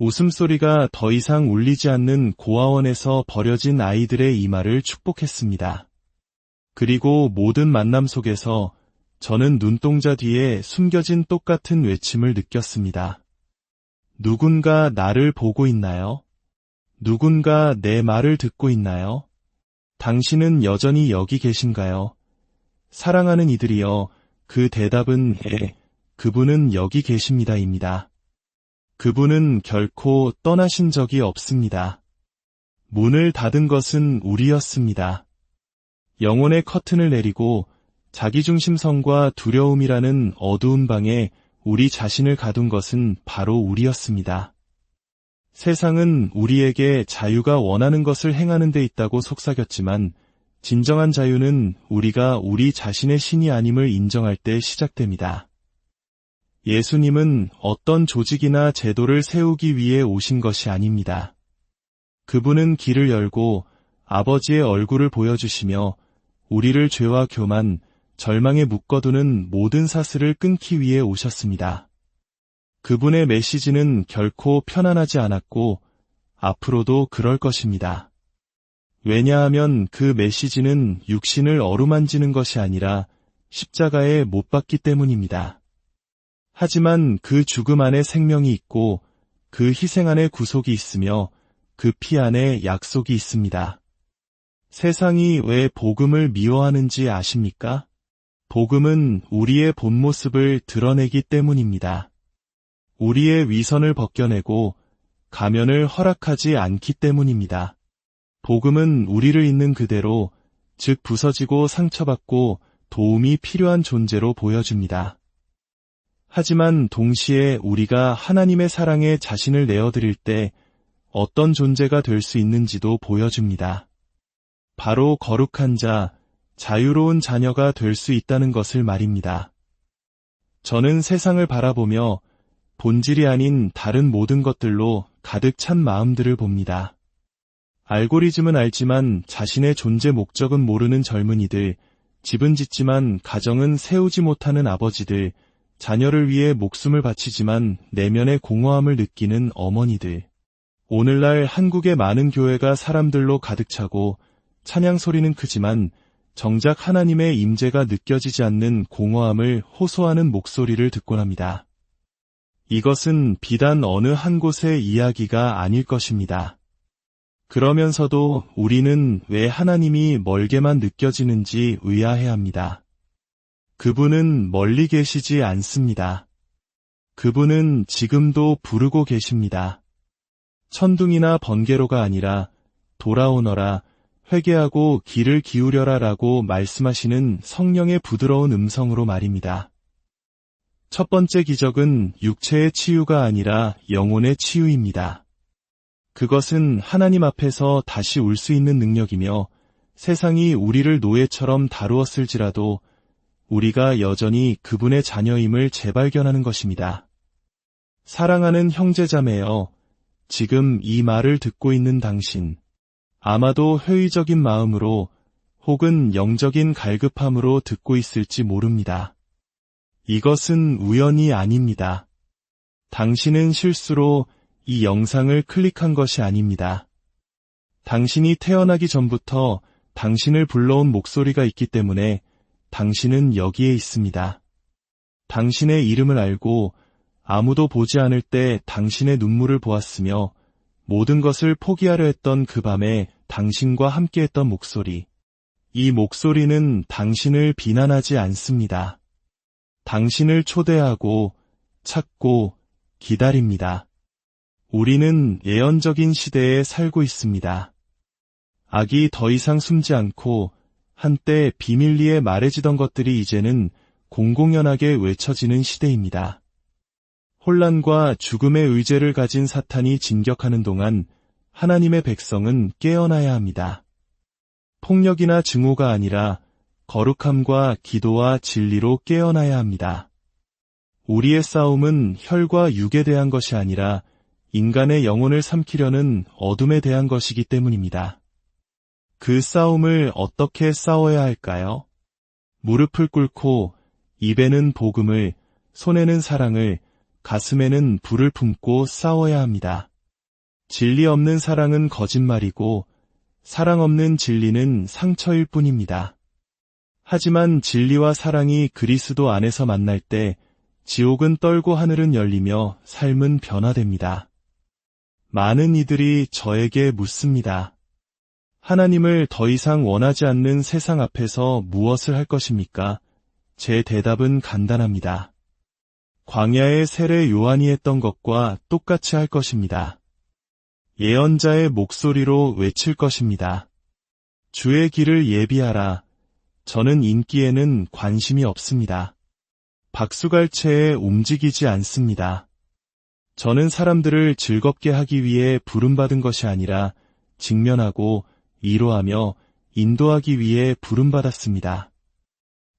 웃음소리가 더 이상 울리지 않는 고아원에서 버려진 아이들의 이마를 축복했습니다. 그리고 모든 만남 속에서 저는 눈동자 뒤에 숨겨진 똑같은 외침을 느꼈습니다. 누군가 나를 보고 있나요? 누군가 내 말을 듣고 있나요? 당신은 여전히 여기 계신가요? 사랑하는 이들이여, 그 대답은 그분은 여기 계십니다입니다. 그분은 결코 떠나신 적이 없습니다. 문을 닫은 것은 우리였습니다. 영혼의 커튼을 내리고 자기중심성과 두려움이라는 어두운 방에 우리 자신을 가둔 것은 바로 우리였습니다. 세상은 우리에게 자유가 원하는 것을 행하는 데 있다고 속삭였지만 진정한 자유는 우리가 우리 자신의 신이 아님을 인정할 때 시작됩니다. 예수님은 어떤 조직이나 제도를 세우기 위해 오신 것이 아닙니다. 그분은 길을 열고 아버지의 얼굴을 보여주시며 우리를 죄와 교만, 절망에 묶어두는 모든 사슬을 끊기 위해 오셨습니다. 그분의 메시지는 결코 편안하지 않았고 앞으로도 그럴 것입니다. 왜냐하면 그 메시지는 육신을 어루만지는 것이 아니라 십자가에 못 박기 때문입니다. 하지만 그 죽음 안에 생명이 있고 그 희생 안에 구속이 있으며 그 피 안에 약속이 있습니다. 세상이 왜 복음을 미워하는지 아십니까? 복음은 우리의 본 모습을 드러내기 때문입니다. 우리의 위선을 벗겨내고 가면을 허락하지 않기 때문입니다. 복음은 우리를 있는 그대로, 즉 부서지고 상처받고 도움이 필요한 존재로 보여줍니다. 하지만 동시에 우리가 하나님의 사랑에 자신을 내어드릴 때 어떤 존재가 될 수 있는지도 보여줍니다. 바로 거룩한 자, 자유로운 자녀가 될 수 있다는 것을 말입니다. 저는 세상을 바라보며 본질이 아닌 다른 모든 것들로 가득 찬 마음들을 봅니다. 알고리즘은 알지만 자신의 존재 목적은 모르는 젊은이들, 집은 짓지만 가정은 세우지 못하는 아버지들, 자녀를 위해 목숨을 바치지만 내면의 공허함을 느끼는 어머니들. 오늘날 한국의 많은 교회가 사람들로 가득 차고 찬양 소리는 크지만 정작 하나님의 임재가 느껴지지 않는 공허함을 호소하는 목소리를 듣곤 합니다. 이것은 비단 어느 한 곳의 이야기가 아닐 것입니다. 그러면서도 우리는 왜 하나님이 멀게만 느껴지는지 의아해합니다. 그분은 멀리 계시지 않습니다. 그분은 지금도 부르고 계십니다. 천둥이나 번개로가 아니라 돌아오너라, 회개하고 귀를 기울여라 라고 말씀하시는 성령의 부드러운 음성으로 말입니다. 첫 번째 기적은 육체의 치유가 아니라 영혼의 치유입니다. 그것은 하나님 앞에서 다시 올 수 있는 능력이며 세상이 우리를 노예처럼 다루었을지라도 우리가 여전히 그분의 자녀임을 재발견하는 것입니다. 사랑하는 형제자매여, 지금 이 말을 듣고 있는 당신, 아마도 회의적인 마음으로 혹은 영적인 갈급함으로 듣고 있을지 모릅니다. 이것은 우연이 아닙니다. 당신은 실수로 이 영상을 클릭한 것이 아닙니다. 당신이 태어나기 전부터 당신을 불러온 목소리가 있기 때문에 당신은 여기에 있습니다. 당신의 이름을 알고 아무도 보지 않을 때 당신의 눈물을 보았으며 모든 것을 포기하려 했던 그 밤에 당신과 함께했던 목소리. 이 목소리는 당신을 비난하지 않습니다. 당신을 초대하고 찾고 기다립니다. 우리는 예언적인 시대에 살고 있습니다. 악이 더 이상 숨지 않고 한때 비밀리에 말해지던 것들이 이제는 공공연하게 외쳐지는 시대입니다. 혼란과 죽음의 의제를 가진 사탄이 진격하는 동안 하나님의 백성은 깨어나야 합니다. 폭력이나 증오가 아니라 거룩함과 기도와 진리로 깨어나야 합니다. 우리의 싸움은 혈과 육에 대한 것이 아니라 인간의 영혼을 삼키려는 어둠에 대한 것이기 때문입니다. 그 싸움을 어떻게 싸워야 할까요? 무릎을 꿇고 입에는 복음을, 손에는 사랑을, 가슴에는 불을 품고 싸워야 합니다. 진리 없는 사랑은 거짓말이고 사랑 없는 진리는 상처일 뿐입니다. 하지만 진리와 사랑이 그리스도 안에서 만날 때 지옥은 떨고 하늘은 열리며 삶은 변화됩니다. 많은 이들이 저에게 묻습니다. 하나님을 더 이상 원하지 않는 세상 앞에서 무엇을 할 것입니까? 제 대답은 간단합니다. 광야의 세례 요한이 했던 것과 똑같이 할 것입니다. 예언자의 목소리로 외칠 것입니다. 주의 길을 예비하라. 저는 인기에는 관심이 없습니다. 박수갈채에 움직이지 않습니다. 저는 사람들을 즐겁게 하기 위해 부름받은 것이 아니라 직면하고 위로하며 인도하기 위해 부름받았습니다.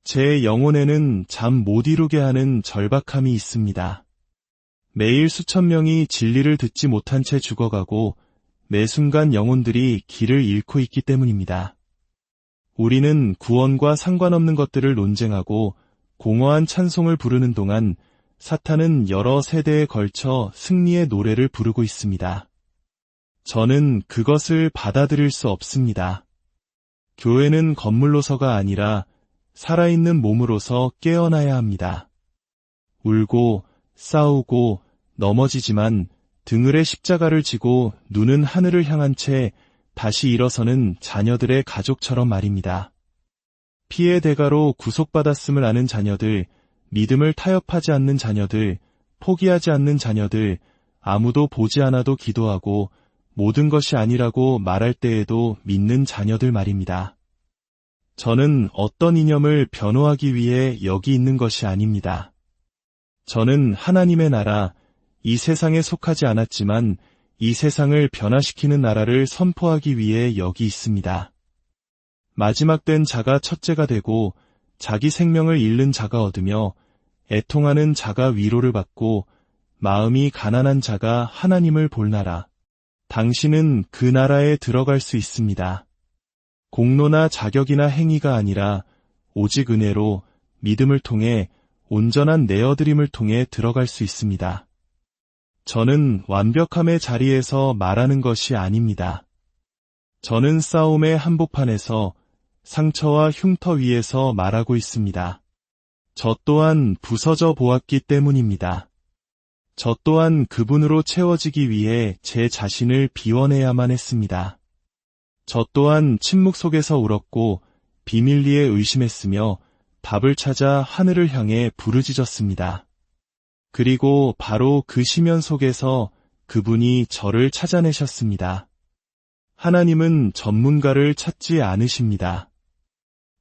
제 영혼에는 잠 못 이루게 하는 절박함이 있습니다. 매일 수천 명이 진리를 듣지 못한 채 죽어가고 매 순간 영혼들이 길을 잃고 있기 때문입니다. 우리는 구원과 상관없는 것들을 논쟁하고 공허한 찬송을 부르는 동안 사탄은 여러 세대에 걸쳐 승리의 노래를 부르고 있습니다. 저는 그것을 받아들일 수 없습니다. 교회는 건물로서가 아니라 살아있는 몸으로서 깨어나야 합니다. 울고 싸우고 넘어지지만 등을에 십자가를 지고 눈은 하늘을 향한 채 다시 일어서는 자녀들의 가족처럼 말입니다. 피의 대가로 구속받았음을 아는 자녀들, 믿음을 타협하지 않는 자녀들, 포기하지 않는 자녀들, 아무도 보지 않아도 기도하고 모든 것이 아니라고 말할 때에도 믿는 자녀들 말입니다. 저는 어떤 이념을 변호하기 위해 여기 있는 것이 아닙니다. 저는 하나님의 나라, 이 세상에 속하지 않았지만 이 세상을 변화시키는 나라를 선포하기 위해 여기 있습니다. 마지막 된 자가 첫째가 되고 자기 생명을 잃는 자가 얻으며 애통하는 자가 위로를 받고 마음이 가난한 자가 하나님을 볼 나라. 당신은 그 나라에 들어갈 수 있습니다. 공로나 자격이나 행위가 아니라 오직 은혜로 믿음을 통해 온전한 내어드림을 통해 들어갈 수 있습니다. 저는 완벽함의 자리에서 말하는 것이 아닙니다. 저는 싸움의 한복판에서 상처와 흉터 위에서 말하고 있습니다. 저 또한 부서져 보았기 때문입니다. 저 또한 그분으로 채워지기 위해 제 자신을 비워내야만 했습니다. 저 또한 침묵 속에서 울었고 비밀리에 의심했으며 답을 찾아 하늘을 향해 부르짖었습니다. 그리고 바로 그 시면 속에서 그분이 저를 찾아내셨습니다. 하나님은 전문가를 찾지 않으십니다.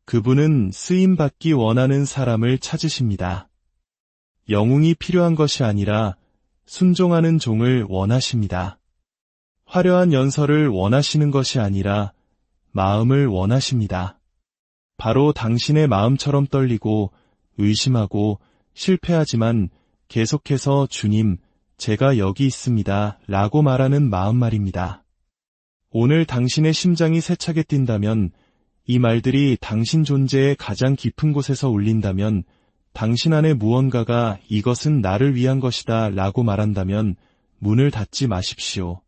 그분은 쓰임받기 원하는 사람을 찾으십니다. 영웅이 필요한 것이 아니라 순종하는 종을 원하십니다. 화려한 연설을 원하시는 것이 아니라 마음을 원하십니다. 바로 당신의 마음처럼 떨리고 의심하고 실패하지만 계속해서 주님, 제가 여기 있습니다 라고 말하는 마음 말입니다. 오늘 당신의 심장이 세차게 뛴다면, 이 말들이 당신 존재의 가장 깊은 곳에서 울린다면, 당신 안에 무언가가 이것은 나를 위한 것이다 라고 말한다면 문을 닫지 마십시오.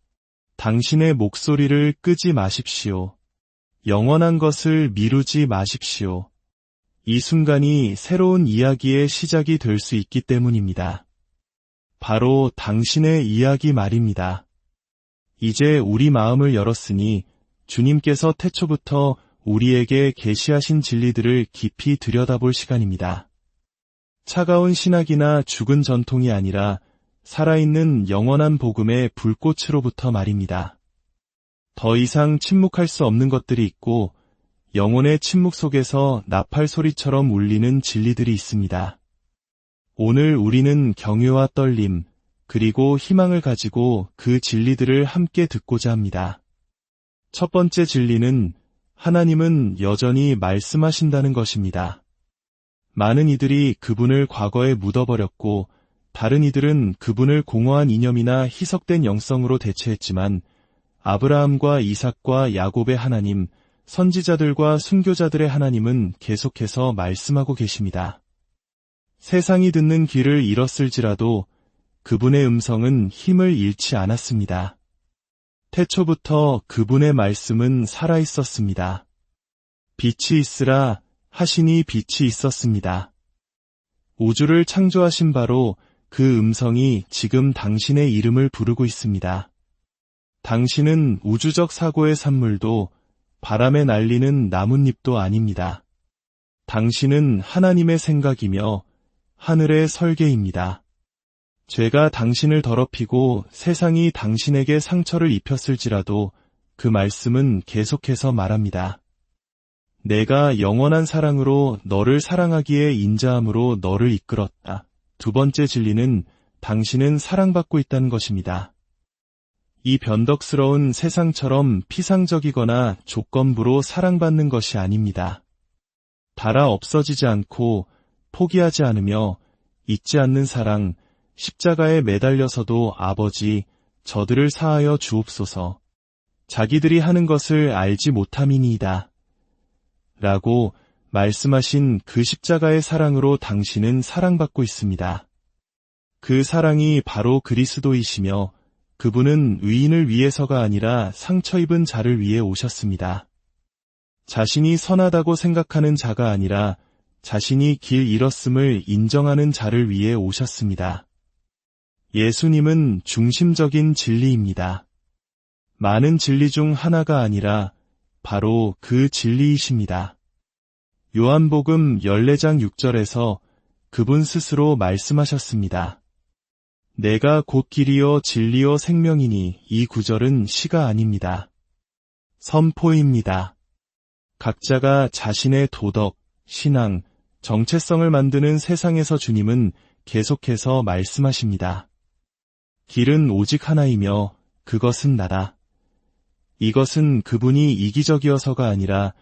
당신의 목소리를 끄지 마십시오. 영원한 것을 미루지 마십시오. 이 순간이 새로운 이야기의 시작이 될 수 있기 때문입니다. 바로 당신의 이야기 말입니다. 이제 우리 마음을 열었으니 주님께서 태초부터 우리에게 계시하신 진리들을 깊이 들여다볼 시간입니다. 차가운 신학이나 죽은 전통이 아니라 살아있는 영원한 복음의 불꽃으로부터 말입니다. 더 이상 침묵할 수 없는 것들이 있고 영혼의 침묵 속에서 나팔 소리처럼 울리는 진리들이 있습니다. 오늘 우리는 경외와 떨림, 그리고 희망을 가지고 그 진리들을 함께 듣고자 합니다. 첫 번째 진리는 하나님은 여전히 말씀하신다는 것입니다. 많은 이들이 그분을 과거에 묻어버렸고 다른 이들은 그분을 공허한 이념이나 희석된 영성으로 대체했지만 아브라함과 이삭과 야곱의 하나님, 선지자들과 순교자들의 하나님은 계속해서 말씀하고 계십니다. 세상이 듣는 귀를 잃었을지라도 그분의 음성은 힘을 잃지 않았습니다. 태초부터 그분의 말씀은 살아있었습니다. 빛이 있으라 하시니 빛이 있었습니다. 우주를 창조하신 바로 그 음성이 지금 당신의 이름을 부르고 있습니다. 당신은 우주적 사고의 산물도 바람에 날리는 나뭇잎도 아닙니다. 당신은 하나님의 생각이며 하늘의 설계입니다. 죄가 당신을 더럽히고 세상이 당신에게 상처를 입혔을지라도 그 말씀은 계속해서 말합니다. 내가 영원한 사랑으로 너를 사랑하기에 인자함으로 너를 이끌었다. 두 번째 진리는 당신은 사랑받고 있다는 것입니다. 이 변덕스러운 세상처럼 피상적이거나 조건부로 사랑받는 것이 아닙니다. 달아 없어지지 않고 포기하지 않으며 잊지 않는 사랑, 십자가에 매달려서도 아버지, 저들을 사하여 주옵소서. 자기들이 하는 것을 알지 못함이니이다. 라고 말씀하신 그 십자가의 사랑으로 당신은 사랑받고 있습니다. 그 사랑이 바로 그리스도이시며 그분은 의인을 위해서가 아니라 상처 입은 자를 위해 오셨습니다. 자신이 선하다고 생각하는 자가 아니라 자신이 길 잃었음을 인정하는 자를 위해 오셨습니다. 예수님은 중심적인 진리입니다. 많은 진리 중 하나가 아니라 바로 그 진리이십니다. 요한복음 14장 6절에서 그분 스스로 말씀하셨습니다. 내가 곧 길이요 진리요 생명이니 이 구절은 시가 아닙니다. 선포입니다. 각자가 자신의 도덕, 신앙, 정체성을 만드는 세상에서 주님은 계속해서 말씀하십니다. 길은 오직 하나이며 그것은 나다. 이것은 그분이 이기적이어서가 아니라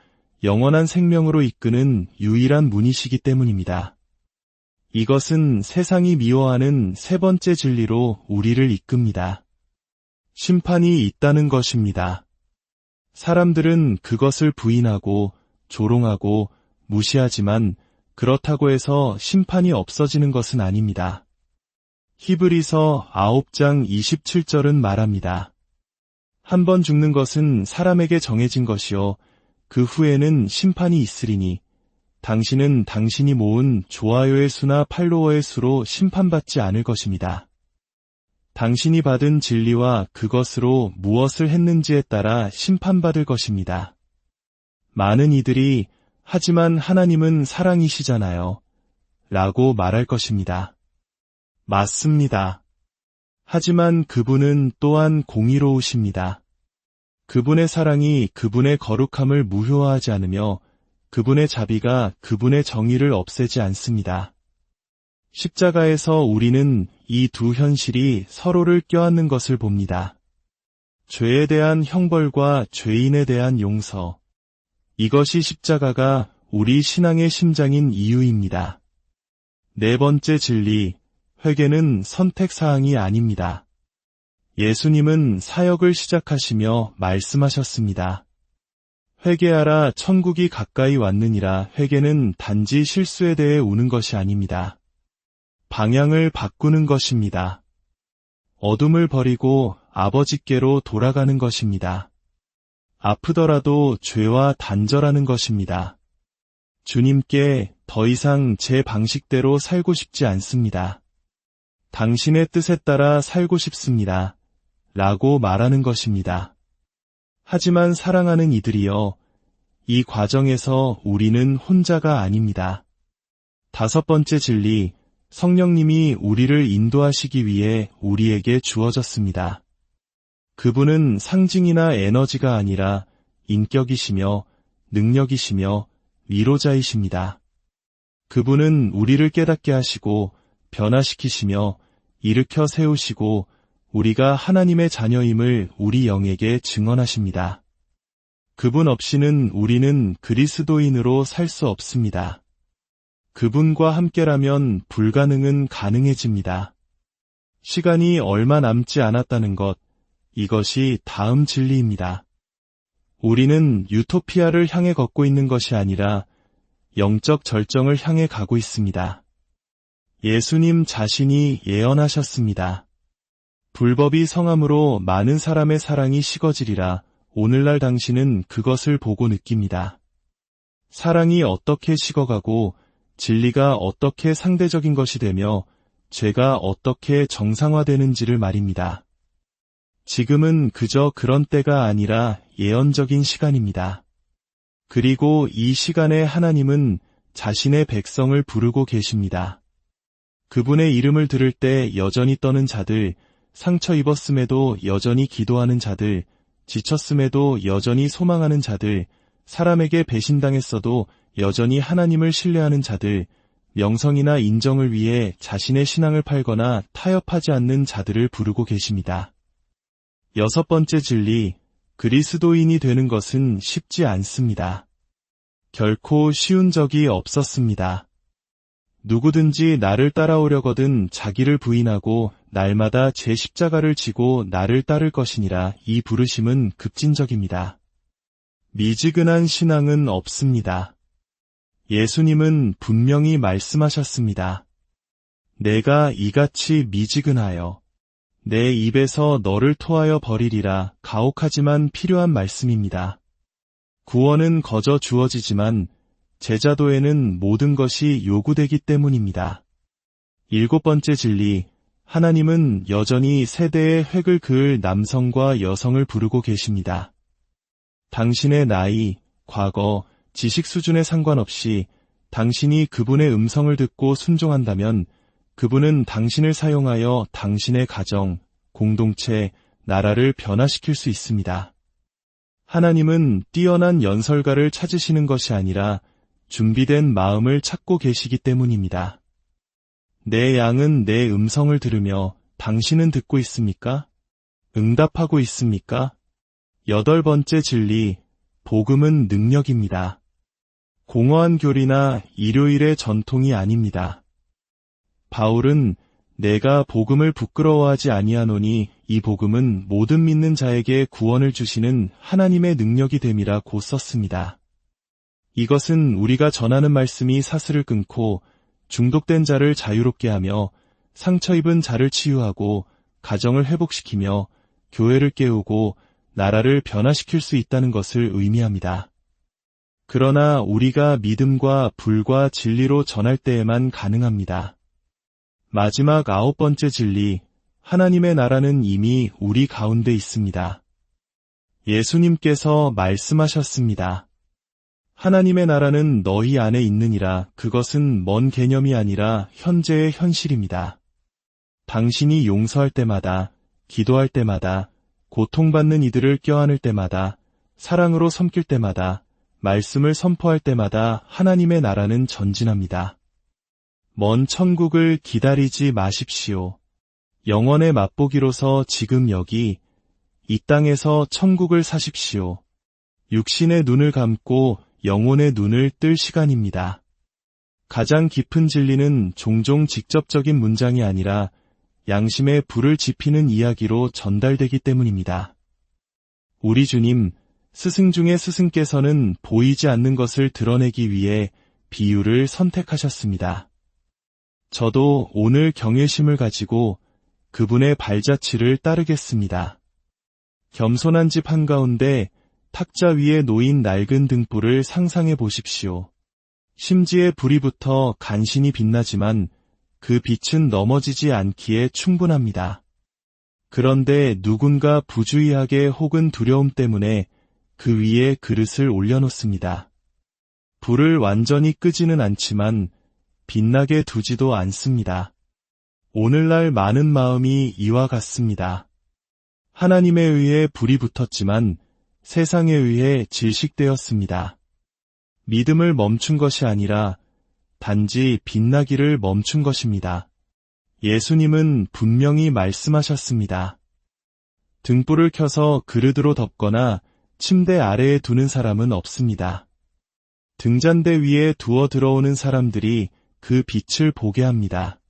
영원한 생명으로 이끄는 유일한 문이시기 때문입니다. 이것은 세상이 미워하는 세 번째 진리로 우리를 이끕니다. 심판이 있다는 것입니다. 사람들은 그것을 부인하고 조롱하고 무시하지만 그렇다고 해서 심판이 없어지는 것은 아닙니다. 히브리서 9장 27절은 말합니다. 한 번 죽는 것은 사람에게 정해진 것이요 그 후에는 심판이 있으리니 당신은 당신이 모은 좋아요의 수나 팔로워의 수로 심판받지 않을 것입니다. 당신이 받은 진리와 그것으로 무엇을 했는지에 따라 심판받을 것입니다. 많은 이들이 하지만 하나님은 사랑이시잖아요. 라고 말할 것입니다. 맞습니다. 하지만 그분은 또한 공의로우십니다. 그분의 사랑이 그분의 거룩함을 무효화하지 않으며 그분의 자비가 그분의 정의를 없애지 않습니다. 십자가에서 우리는 이 두 현실이 서로를 껴안는 것을 봅니다. 죄에 대한 형벌과 죄인에 대한 용서. 이것이 십자가가 우리 신앙의 심장인 이유입니다. 네 번째 진리, 회개는 선택사항이 아닙니다. 예수님은 사역을 시작하시며 말씀하셨습니다. 회개하라 천국이 가까이 왔느니라. 회개는 단지 실수에 대해 우는 것이 아닙니다. 방향을 바꾸는 것입니다. 어둠을 버리고 아버지께로 돌아가는 것입니다. 아프더라도 죄와 단절하는 것입니다. 주님께 더 이상 제 방식대로 살고 싶지 않습니다. 당신의 뜻에 따라 살고 싶습니다. 라고 말하는 것입니다. 하지만 사랑하는 이들이여, 이 과정에서 우리는 혼자가 아닙니다. 다섯 번째 진리, 성령님이 우리를 인도하시기 위해 우리에게 주어졌습니다. 그분은 상징이나 에너지가 아니라 인격이시며 능력이시며 위로자이십니다. 그분은 우리를 깨닫게 하시고 변화시키시며 일으켜 세우시고 우리가 하나님의 자녀임을 우리 영에게 증언하십니다. 그분 없이는 우리는 그리스도인으로 살 수 없습니다. 그분과 함께라면 불가능은 가능해집니다. 시간이 얼마 남지 않았다는 것, 이것이 다음 진리입니다. 우리는 유토피아를 향해 걷고 있는 것이 아니라 영적 절정을 향해 가고 있습니다. 예수님 자신이 예언하셨습니다. 불법이 성함으로 많은 사람의 사랑이 식어지리라. 오늘날 당신은 그것을 보고 느낍니다. 사랑이 어떻게 식어가고 진리가 어떻게 상대적인 것이 되며 죄가 어떻게 정상화되는지를 말입니다. 지금은 그저 그런 때가 아니라 예언적인 시간입니다. 그리고 이 시간에 하나님은 자신의 백성을 부르고 계십니다. 그분의 이름을 들을 때 여전히 떠는 자들, 상처 입었음에도 여전히 기도하는 자들, 지쳤음에도 여전히 소망하는 자들, 사람에게 배신당했어도 여전히 하나님을 신뢰하는 자들, 명성이나 인정을 위해 자신의 신앙을 팔거나 타협하지 않는 자들을 부르고 계십니다. 여섯 번째 진리, 그리스도인이 되는 것은 쉽지 않습니다. 결코 쉬운 적이 없었습니다. 누구든지 나를 따라오려거든 자기를 부인하고 날마다 제 십자가를 지고 나를 따를 것이니라. 이 부르심은 급진적입니다. 미지근한 신앙은 없습니다. 예수님은 분명히 말씀하셨습니다. 내가 이같이 미지근하여 내 입에서 너를 토하여 버리리라. 가혹하지만 필요한 말씀입니다. 구원은 거저 주어지지만 제자도에는 모든 것이 요구되기 때문입니다. 일곱 번째 진리, 하나님은 여전히 세대의 획을 그을 남성과 여성을 부르고 계십니다. 당신의 나이, 과거, 지식 수준에 상관없이 당신이 그분의 음성을 듣고 순종한다면 그분은 당신을 사용하여 당신의 가정, 공동체, 나라를 변화시킬 수 있습니다. 하나님은 뛰어난 연설가를 찾으시는 것이 아니라 준비된 마음을 찾고 계시기 때문입니다. 내 양은 내 음성을 들으며 당신은 듣고 있습니까? 응답하고 있습니까? 여덟 번째 진리, 복음은 능력입니다. 공허한 교리나 일요일의 전통이 아닙니다. 바울은 내가 복음을 부끄러워하지 아니하노니 이 복음은 모든 믿는 자에게 구원을 주시는 하나님의 능력이 됨이라고 썼습니다. 이것은 우리가 전하는 말씀이 사슬을 끊고 중독된 자를 자유롭게 하며 상처 입은 자를 치유하고 가정을 회복시키며 교회를 깨우고 나라를 변화시킬 수 있다는 것을 의미합니다. 그러나 우리가 믿음과 불과 진리로 전할 때에만 가능합니다. 마지막 아홉 번째 진리, 하나님의 나라는 이미 우리 가운데 있습니다. 예수님께서 말씀하셨습니다. 하나님의 나라는 너희 안에 있느니라. 그것은 먼 개념이 아니라 현재의 현실입니다. 당신이 용서할 때마다, 기도할 때마다, 고통받는 이들을 껴안을 때마다, 사랑으로 섬길 때마다, 말씀을 선포할 때마다 하나님의 나라는 전진합니다. 먼 천국을 기다리지 마십시오. 영원의 맛보기로서 지금 여기, 이 땅에서 천국을 사십시오. 육신의 눈을 감고 영혼의 눈을 뜰 시간입니다. 가장 깊은 진리는 종종 직접적인 문장이 아니라 양심의 불을 지피는 이야기로 전달되기 때문입니다. 우리 주님, 스승 중의 스승께서는 보이지 않는 것을 드러내기 위해 비유를 선택하셨습니다. 저도 오늘 경외심을 가지고 그분의 발자취를 따르겠습니다. 겸손한 집 한가운데 탁자 위에 놓인 낡은 등불을 상상해 보십시오. 심지에 불이 붙어 간신히 빛나지만 그 빛은 넘어지지 않기에 충분합니다. 그런데 누군가 부주의하게 혹은 두려움 때문에 그 위에 그릇을 올려놓습니다. 불을 완전히 끄지는 않지만 빛나게 두지도 않습니다. 오늘날 많은 마음이 이와 같습니다. 하나님에 의해 불이 붙었지만 세상에 의해 질식되었습니다. 믿음을 멈춘 것이 아니라 단지 빛나기를 멈춘 것입니다. 예수님은 분명히 말씀하셨습니다. 등불을 켜서 그릇으로 덮거나 침대 아래에 두는 사람은 없습니다. 등잔대 위에 두어 들어오는 사람들이 그 빛을 보게 합니다.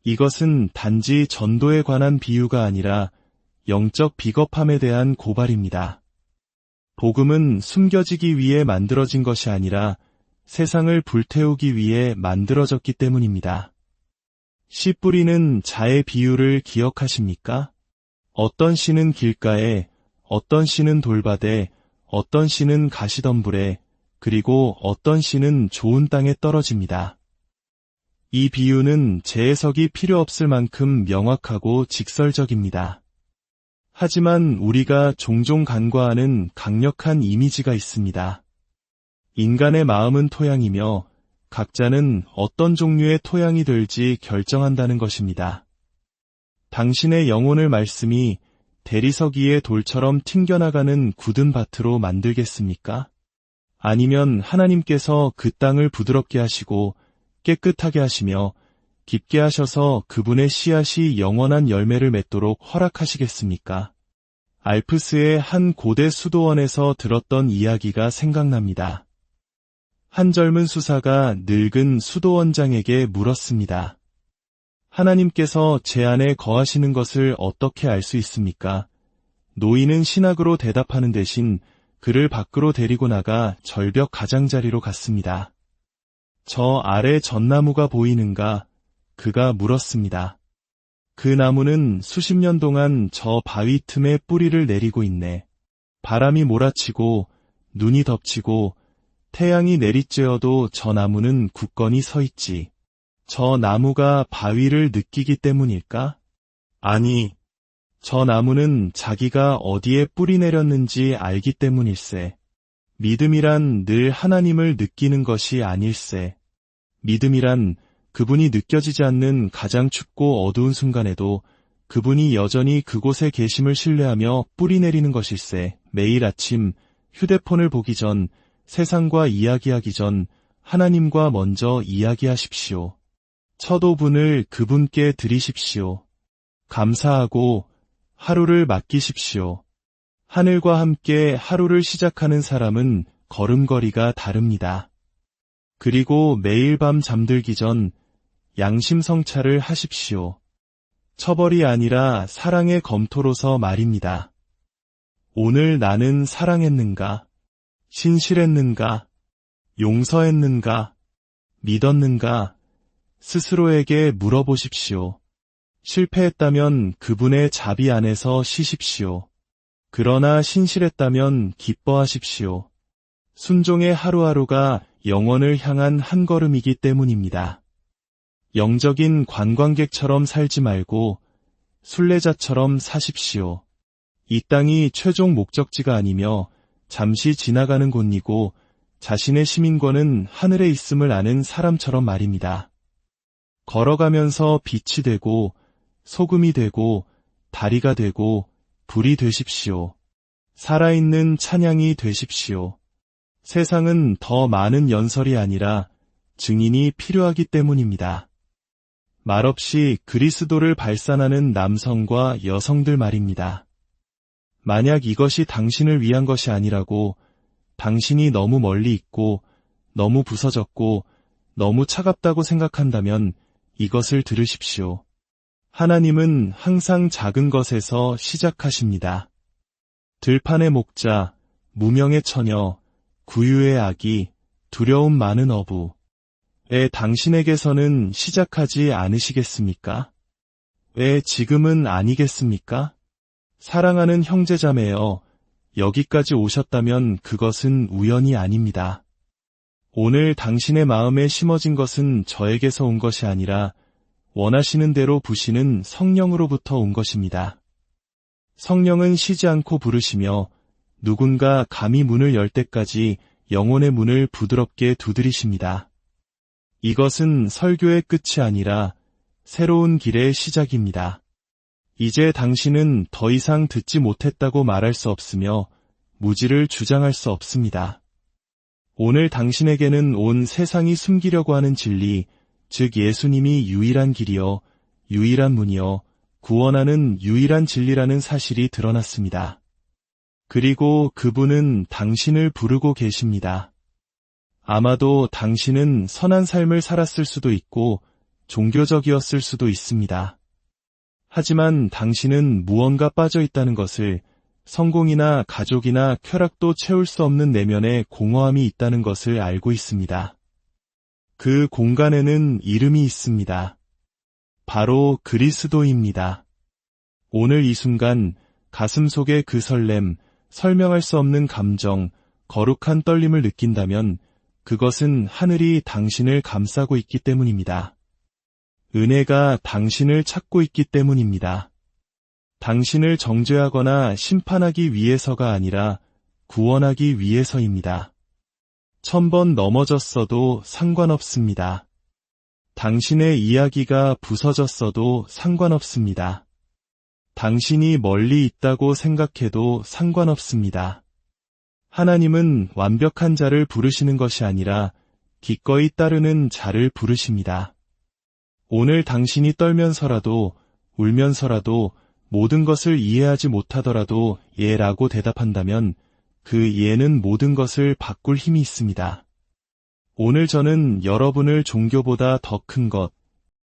이것은 단지 전도에 관한 비유가 아니라 영적 비겁함에 대한 고발입니다. 복음은 숨겨지기 위해 만들어진 것이 아니라 세상을 불태우기 위해 만들어졌기 때문입니다. 씨 뿌리는 자의 비유를 기억하십니까? 어떤 씨는 길가에, 어떤 씨는 돌밭에, 어떤 씨는 가시덤불에, 그리고 어떤 씨는 좋은 땅에 떨어집니다. 이 비유는 재해석이 필요 없을 만큼 명확하고 직설적입니다. 하지만 우리가 종종 간과하는 강력한 이미지가 있습니다. 인간의 마음은 토양이며 각자는 어떤 종류의 토양이 될지 결정한다는 것입니다. 당신의 영혼을 말씀이 대리석 위에 돌처럼 튕겨나가는 굳은 밭으로 만들겠습니까? 아니면 하나님께서 그 땅을 부드럽게 하시고 깨끗하게 하시며 깊게 하셔서 그분의 씨앗이 영원한 열매를 맺도록 허락하시겠습니까? 알프스의 한 고대 수도원에서 들었던 이야기가 생각납니다. 한 젊은 수사가 늙은 수도원장에게 물었습니다. 하나님께서 제 안에 거하시는 것을 어떻게 알 수 있습니까? 노인은 신학으로 대답하는 대신 그를 밖으로 데리고 나가 절벽 가장자리로 갔습니다. 저 아래 전나무가 보이는가? 그가 물었습니다. 그 나무는 수십 년 동안 저 바위 틈에 뿌리를 내리고 있네. 바람이 몰아치고 눈이 덮치고 태양이 내리쬐어도 저 나무는 굳건히 서 있지. 저 나무가 바위를 느끼기 때문일까? 아니, 저 나무는 자기가 어디에 뿌리 내렸는지 알기 때문일세. 믿음이란 늘 하나님을 느끼는 것이 아닐세. 믿음이란 그분이 느껴지지 않는 가장 춥고 어두운 순간에도 그분이 여전히 그곳에 계심을 신뢰하며 뿌리 내리는 것일세. 매일 아침 휴대폰을 보기 전, 세상과 이야기하기 전 하나님과 먼저 이야기하십시오. 첫 5분을 그분께 드리십시오. 감사하고 하루를 맡기십시오. 하늘과 함께 하루를 시작하는 사람은 걸음걸이가 다릅니다. 그리고 매일 밤 잠들기 전 양심 성찰을 하십시오. 처벌이 아니라 사랑의 검토로서 말입니다. 오늘 나는 사랑했는가? 신실했는가? 용서했는가? 믿었는가? 스스로에게 물어보십시오. 실패했다면 그분의 자비 안에서 쉬십시오. 그러나 신실했다면 기뻐하십시오. 순종의 하루하루가 영원을 향한 한 걸음이기 때문입니다. 영적인 관광객처럼 살지 말고 순례자처럼 사십시오. 이 땅이 최종 목적지가 아니며 잠시 지나가는 곳이고 자신의 시민권은 하늘에 있음을 아는 사람처럼 말입니다. 걸어가면서 빛이 되고 소금이 되고 다리가 되고 불이 되십시오. 살아있는 찬양이 되십시오. 세상은 더 많은 연설이 아니라 증인이 필요하기 때문입니다. 말없이 그리스도를 발산하는 남성과 여성들 말입니다. 만약 이것이 당신을 위한 것이 아니라고, 당신이 너무 멀리 있고 너무 부서졌고 너무 차갑다고 생각한다면 이것을 들으십시오. 하나님은 항상 작은 것에서 시작하십니다. 들판의 목자, 무명의 처녀, 구유의 아기, 두려움 많은 어부. 왜 당신에게서는 시작하지 않으시겠습니까? 왜 지금은 아니겠습니까? 사랑하는 형제자매여, 여기까지 오셨다면 그것은 우연이 아닙니다. 오늘 당신의 마음에 심어진 것은 저에게서 온 것이 아니라 원하시는 대로 부시는 성령으로부터 온 것입니다. 성령은 쉬지 않고 부르시며 누군가 감히 문을 열 때까지 영혼의 문을 부드럽게 두드리십니다. 이것은 설교의 끝이 아니라 새로운 길의 시작입니다. 이제 당신은 더 이상 듣지 못했다고 말할 수 없으며 무지를 주장할 수 없습니다. 오늘 당신에게는 온 세상이 숨기려고 하는 진리, 즉 예수님이 유일한 길이요, 유일한 문이요, 구원하는 유일한 진리라는 사실이 드러났습니다. 그리고 그분은 당신을 부르고 계십니다. 아마도 당신은 선한 삶을 살았을 수도 있고 종교적이었을 수도 있습니다. 하지만 당신은 무언가 빠져 있다는 것을, 성공이나 가족이나 쾌락도 채울 수 없는 내면에 공허함이 있다는 것을 알고 있습니다. 그 공간에는 이름이 있습니다. 바로 그리스도입니다. 오늘 이 순간 가슴 속의 그 설렘, 설명할 수 없는 감정, 거룩한 떨림을 느낀다면 그것은 하늘이 당신을 감싸고 있기 때문입니다. 은혜가 당신을 찾고 있기 때문입니다. 당신을 정죄하거나 심판하기 위해서가 아니라 구원하기 위해서입니다. 1000번 넘어졌어도 상관없습니다. 당신의 이야기가 부서졌어도 상관없습니다. 당신이 멀리 있다고 생각해도 상관없습니다. 하나님은 완벽한 자를 부르시는 것이 아니라 기꺼이 따르는 자를 부르십니다. 오늘 당신이 떨면서라도 울면서라도 모든 것을 이해하지 못하더라도 예라고 대답한다면 그 예는 모든 것을 바꿀 힘이 있습니다. 오늘 저는 여러분을 종교보다 더 큰 것,